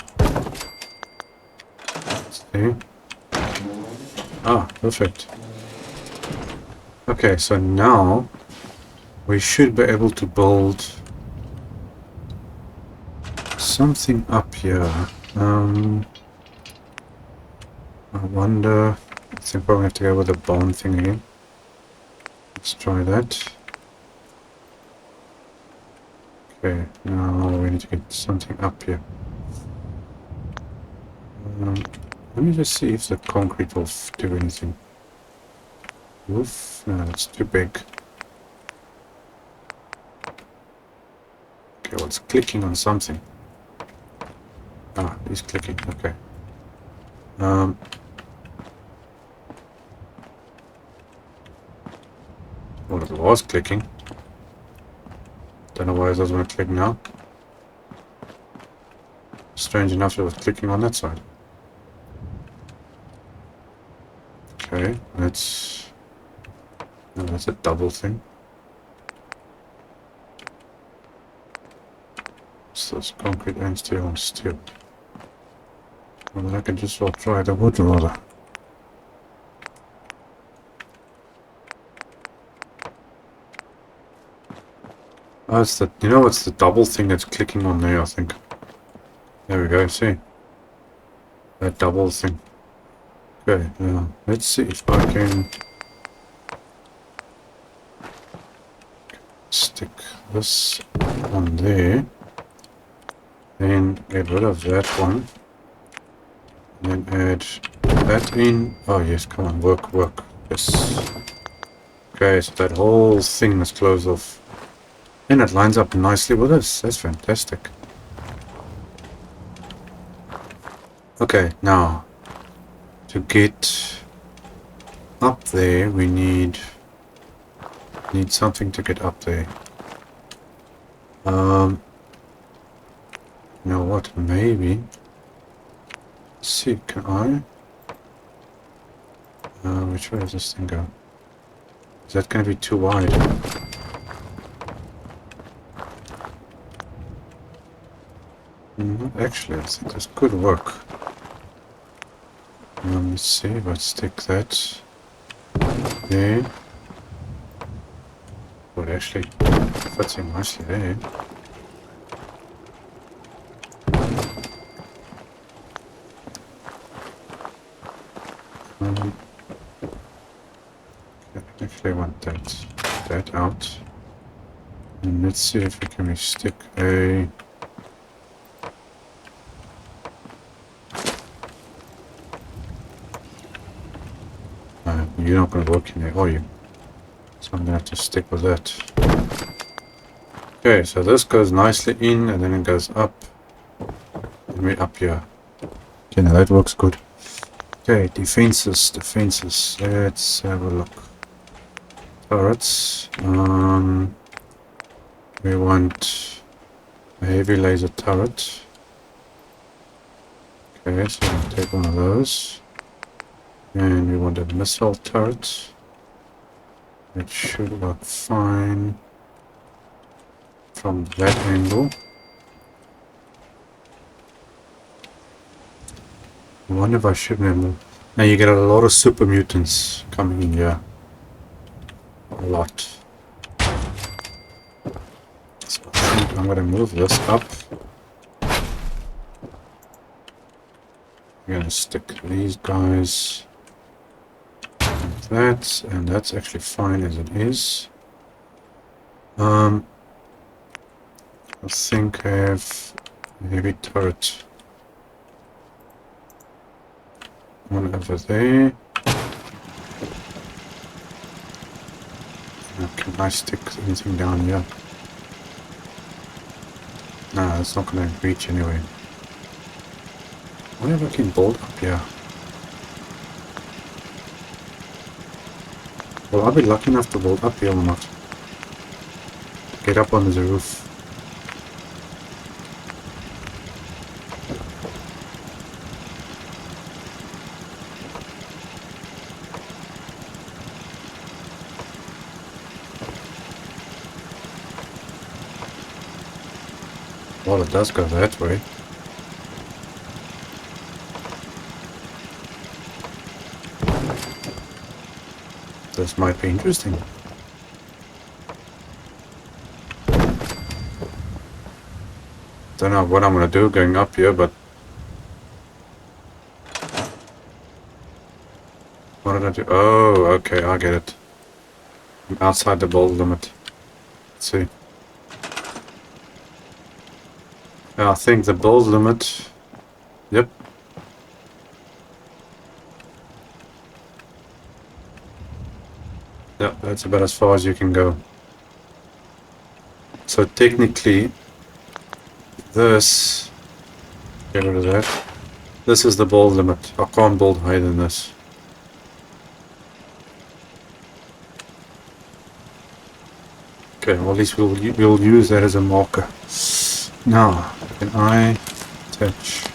See? Ah, perfect. Okay, so now we should be able to build something up here. I wonder... I think probably have to go with the bone thing again. Let's try that. Okay, now we need to get something up here. Let me just see if the concrete will do anything. Oof, no, it's too big. Okay, well, it's clicking on something. Ah, it's clicking, okay. Well, it was clicking. Don't know why it doesn't want to click now. Strange enough, it was clicking on that side. Okay, that's... No, that's a double thing. So it's concrete and steel and steel. Well, then I can just well try the wood rather. Oh, it's the... You know, it's the double thing that's clicking on there, I think. There we go, see? That double thing. Okay, now, let's see if I can... stick this on there. Then get rid of that one. And then add that in. Oh yes, come on, work, work. Yes. Okay, so that whole thing is closed off. And it lines up nicely with this. That's fantastic. Okay, now to get up there we need something to get up there. You know what, maybe. Let's see, can I? Which way does this thing go? Is that going to be too wide? Actually, I think this could work. Let's see, let's stick that there. Well, it actually fits in nicely there. Actually, I want that out. And let's see if we can stick a... you're not going to work in there, are you? So I'm going to have to stick with that. Okay, so this goes nicely in and then it goes up. And we're up here. Okay, now that works good. Okay, defenses. Let's have a look. Turrets. We want a heavy laser turret. Okay, so we'll take one of those. And we want a missile turret. It should work fine from that angle. I wonder if I should remember. Now you get a lot of super mutants coming in here. A lot. So I think I'm gonna move this up. I'm gonna stick these guys like that, and that's actually fine as it is. I think I have a heavy turret. One over there. Now, can I stick anything down here? No, it's not going to reach anyway. What if I can build up here? Will I be lucky enough to build up here or not? Get up on the roof. Well, it does go that way. This might be interesting. Don't know what I'm gonna do going up here, but what did I do? Oh, okay, I get it. I'm outside the build limit. Let's see. I think the build limit. Yep. Yep, that's about as far as you can go. So technically, this, get rid of that. This is the build limit. I can't build higher than this. Okay, well at least we'll use that as a marker. Now, can I attach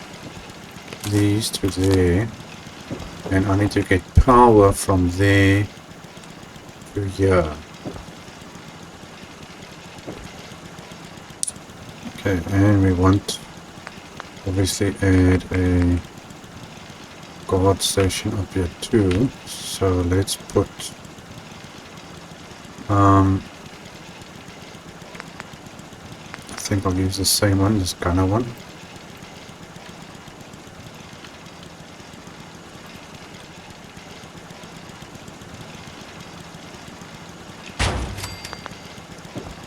these to there, and I need to get power from there to here. Okay, and we want obviously add a guard station up here too. So let's put I think I'll use the same one, this gunner one.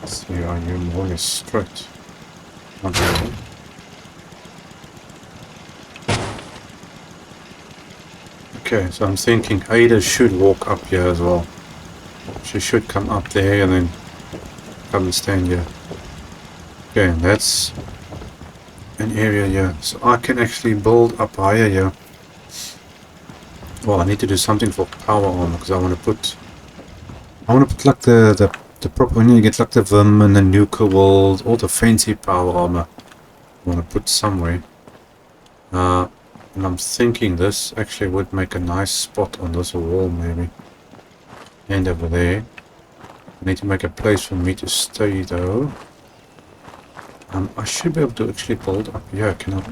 Let's see, are you more or less straight? Not really. Okay, so I'm thinking Ada should walk up here as well. She should come up there and then come and stand here. Okay, that's an area here. So I can actually build up higher here. Well, I need to do something for power armor because I want to put like the proper, when you get like the Vim and the nuker world, all the fancy power armor I want to put somewhere. And I'm thinking this actually would make a nice spot on this wall maybe. And over there. I need to make a place for me to stay though. I should be able to actually build up here. Can I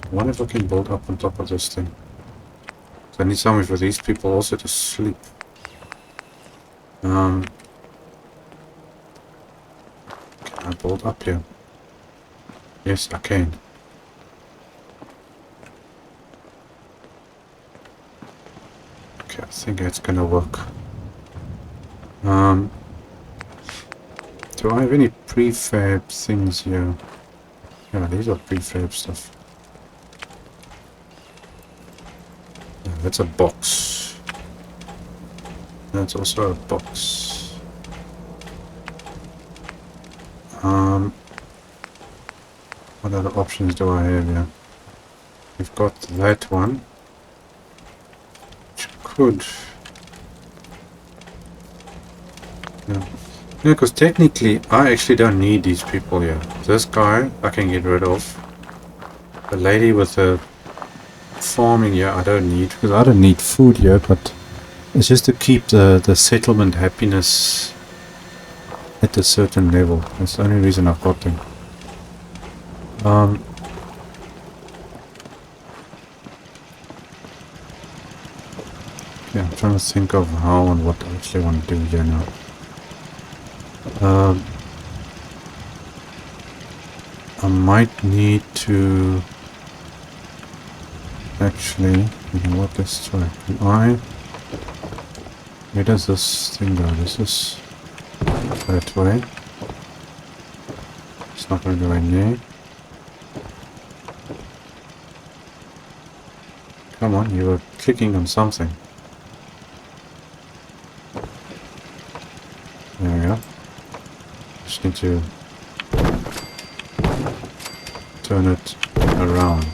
wonder if I can build up on top of this thing. So I need somewhere for these people also to sleep. Can I build up here? Yes, I can. Okay, I think that's gonna work. Do I have any prefab things here? Yeah, these are prefab stuff. Yeah, that's a box. That's also a box. What other options do I have here? We've got that one. Which could... Yeah. Yeah, because technically I actually don't need these people here. This guy I can get rid of. The lady with the farming here I don't need, because I don't need food here, but it's just to keep the settlement happiness at a certain level. That's the only reason I've got them. Yeah, I'm trying to think of how and what I actually want to do here now. I might need to actually, you know what, let's try. Where does this thing go? This is that way. It's not going to go in there. Come on, you were clicking on something. There we go. Just need to turn it around.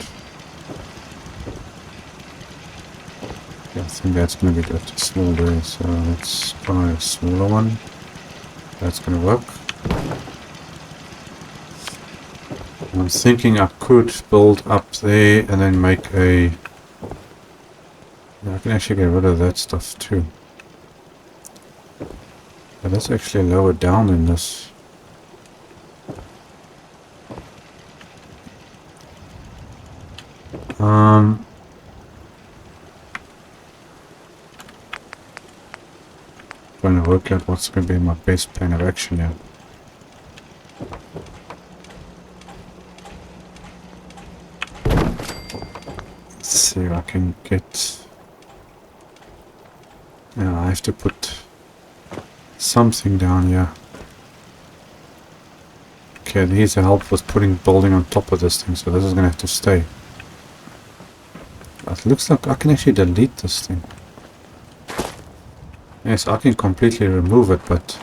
Yeah, I think that's going to be good. Small there, so let's try a smaller one. That's going to work. I'm thinking I could build up there and then make a... Yeah, I can actually get rid of that stuff too. But that's actually lower down than this. Trying to work out what's going to be my best plan of action here. Let's see if I can get... Yeah, I have to put something down here. Okay, here's the help with putting building on top of this thing, so this is going to have to stay. It looks like I can actually delete this thing. Yes, I can completely remove it, but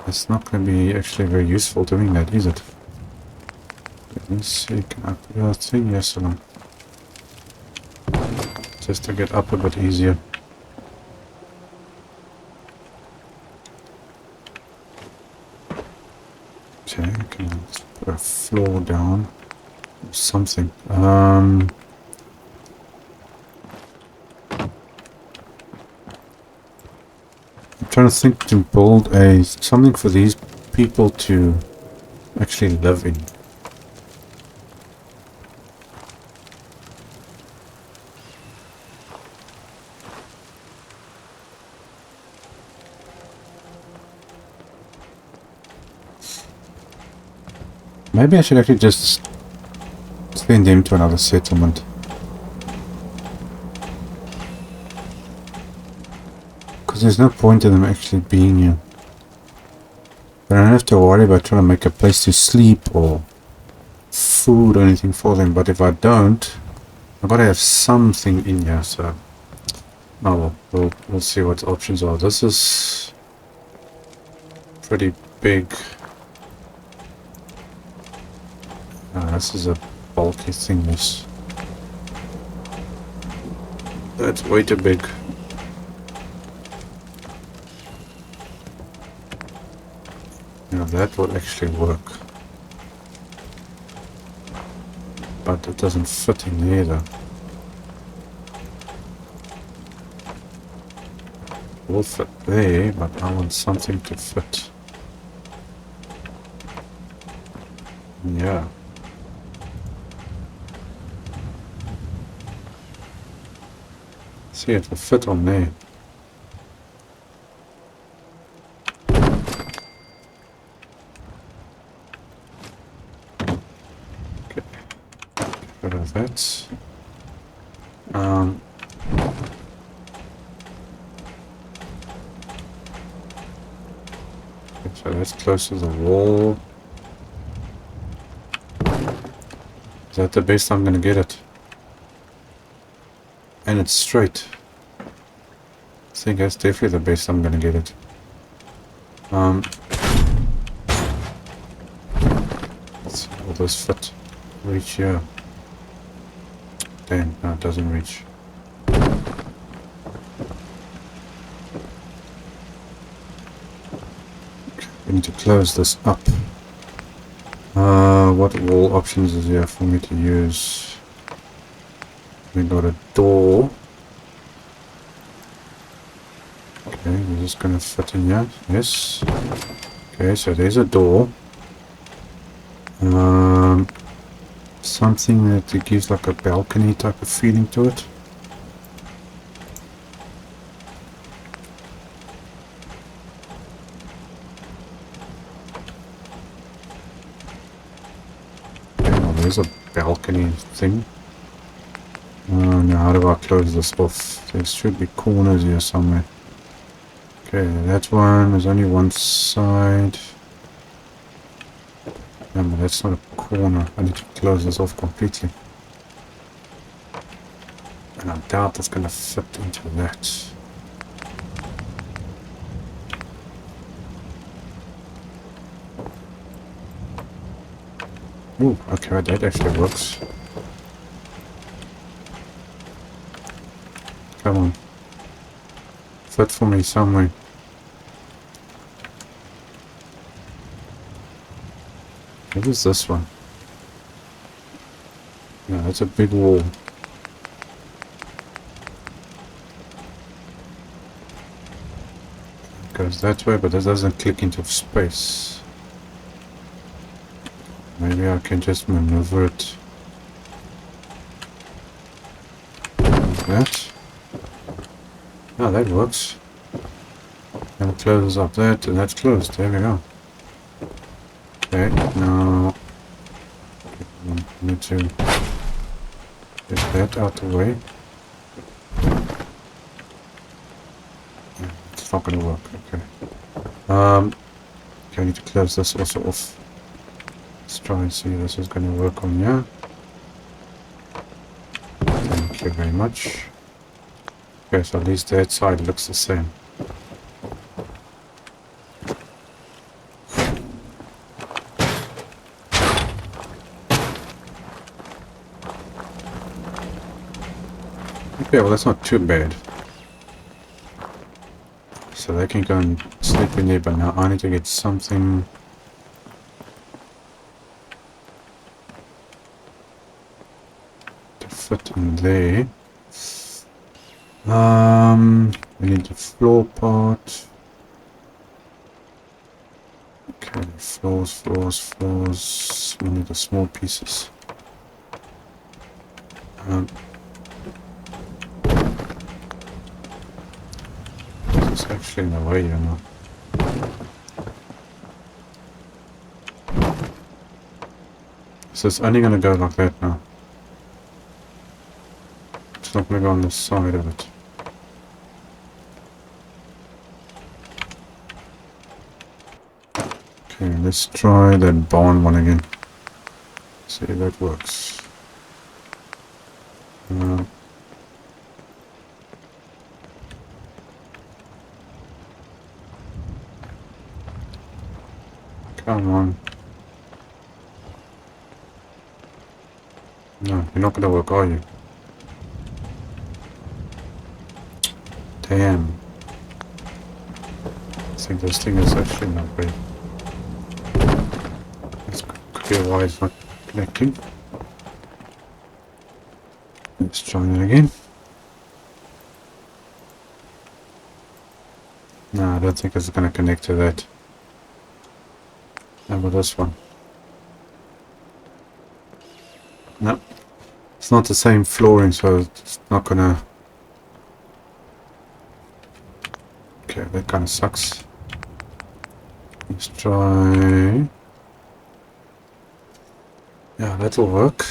it's not going to be actually very useful doing that, is it? Let me see, can I put a thing? Yes, along. Just to get up a bit easier. Okay, can I put a floor down. Something. I'm trying to think to build something for these people to actually live in. Maybe I should actually just send them to another settlement. Because there's no point in them actually being here. But I don't have to worry about trying to make a place to sleep or food or anything for them. But if I don't, I've got to have something in here. So, oh well, we'll see what the options are. This is pretty big. This is a bulky thing. That's way too big. Now that will actually work. But it doesn't fit in there though. It will fit there, but I want something to fit. Yeah. See, it will fit on there. Okay. Get rid of that. Okay, so that's close to the wall. Is that the best I'm gonna get it? And it's straight. I think that's definitely the best I'm gonna get it. Let's see, will this fit? Reach here. Damn, no, it doesn't reach. We need to close this up. What wall options is there for me to use? We got a door. Okay, we're just gonna fit in here. Yes. Okay, so there's a door. Something that it gives like a balcony type of feeling to it. Okay, well, there's a balcony thing. Now how do I close this off? There should be corners here somewhere. Okay, that one, there's only one side. Yeah, but that's not a corner. I need to close this off completely. And I doubt it's going to fit into that. Ooh, okay, that actually works. Come on. Fit for me somewhere. What is this one? Yeah, that's a big wall. It goes that way, but this doesn't click into space. Maybe I can just maneuver it like that. Oh, that works. And it closes up that, and that's closed. There we go. Okay, now I need to get that out the way. Yeah, it's not gonna work. Okay. Okay, I need to close this also off. Let's try and see if this is gonna work on here. Thank you very much. Okay, so at least that side looks the same. Okay, well that's not too bad. So they can go and sleep in there, but now I need to get something in there. We need the floor part. Okay, floors. We need the small pieces. This is actually in the way, you know. So it's only going to go like that now. It's not going to go on the side of it. Okay, let's try that barn one again. See if that works. Come on. No, you're not going to work, are you? Damn. I think this thing is actually not great. Let's clear why it's not connecting. Let's try it again. No, I don't think it's going to connect to that. How about this one? No. It's not the same flooring, so it's not going to... Okay, that kind of sucks. Let's try... Yeah, that'll work.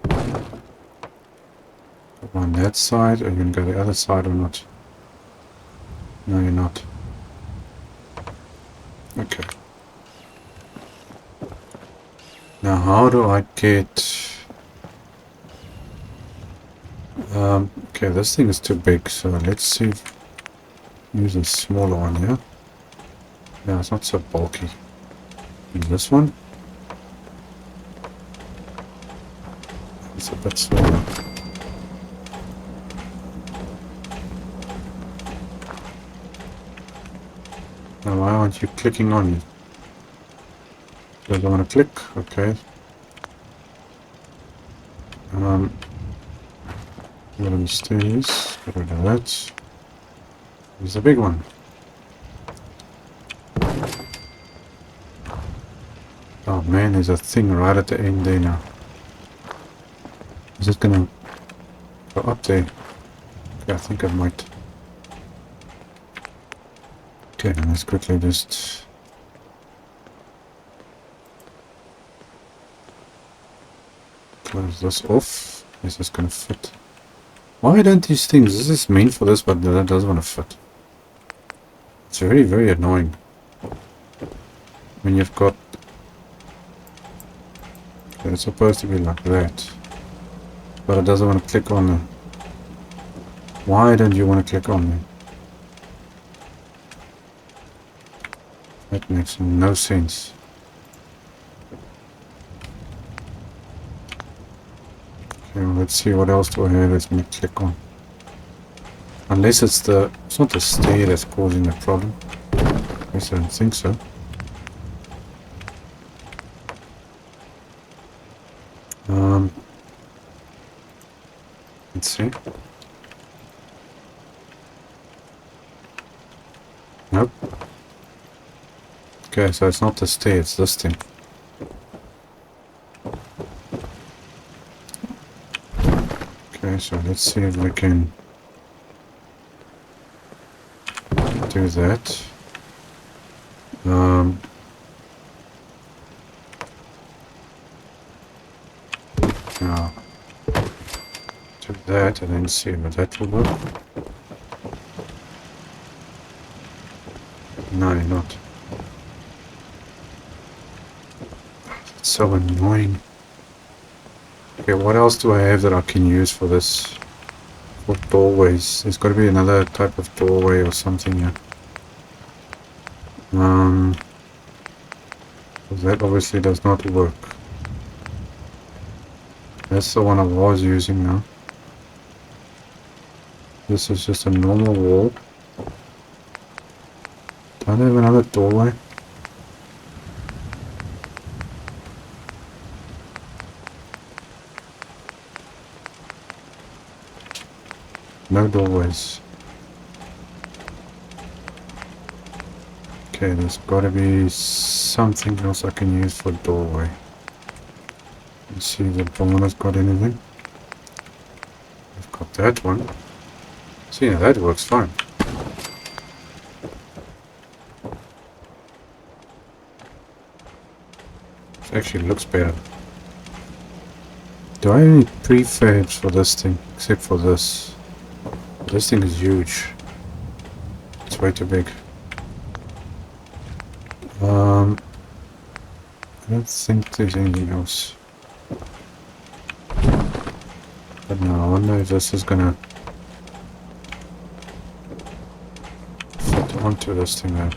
Go on that side. Are you going to go the other side or not? No, you're not. Okay. Now, how do I get... okay, this thing is too big, so let's see. Use a smaller one here. Yeah, it's not so bulky. Use this one. It's a bit smaller. Now, why aren't you clicking on it? Does I want to click? Okay. Get on the stairs. Get rid of that. Here's the big one. Oh man, there's a thing right at the end there now. Is it gonna go up there? Okay, I think I might. Okay, then let's quickly just... close this off. Is this gonna fit? Why don't these things... This is meant for this, but that doesn't want to fit. It's very, very annoying. When you've got... Okay, it's supposed to be like that. But it doesn't want to click on them. Why don't you want to click on them? That makes no sense. Okay, well, let's see what else do I have that's going to click on. Unless it's the... It's not the stair that's causing the problem. At least I don't think so. Let's see. Nope. Okay, so it's not the stair, it's this thing. Okay, so let's see if we can do that. Now, do that and then see if that will work. No, not. It's so annoying. Okay, what else do I have that I can use for this? For doorways. There's got to be another type of doorway or something here. That obviously does not work. That's the one I was using now. This is just a normal wall. Don't I have another doorway? No doorways. Okay, there's gotta be something else I can use for doorway. Let's see if the barner's got anything. I've got that one. See, now that works fine. It actually looks better. Do I have any prefabs for this thing? Except for this. This thing is huge. It's way too big. I don't think there's anything else. But no, I wonder if this is gonna fit onto this thing now.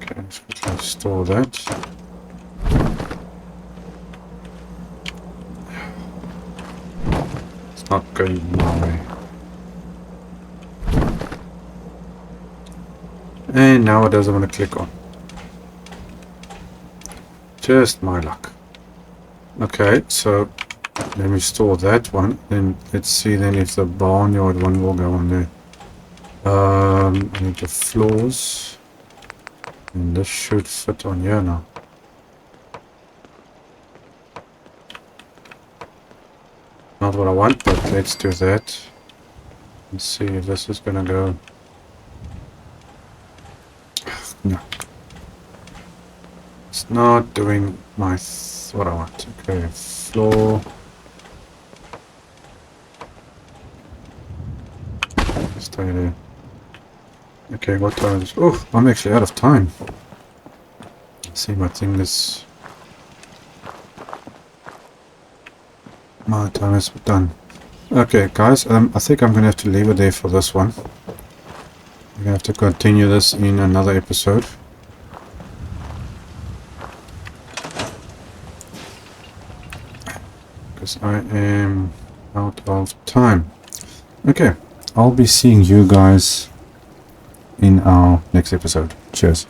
Okay, let's quickly store that. It's not going my way. And now it doesn't want to click on. Just my luck. Okay, so let me store that one. Then let's see then if the barnyard one will go on there. I need the floors. And this should fit on here now. Not what I want, but let's do that. Let's see if this is gonna go. No. It's not doing my what I want. Okay, floor. Stay there. Okay, what time is it? Oh, I'm actually out of time. Let's see, my thing is. My time is done. Okay, guys, I think I'm gonna have to leave it there for this one. We're gonna have to continue this in another episode. Because I am out of time. Okay, I'll be seeing you guys in our next episode. Cheers.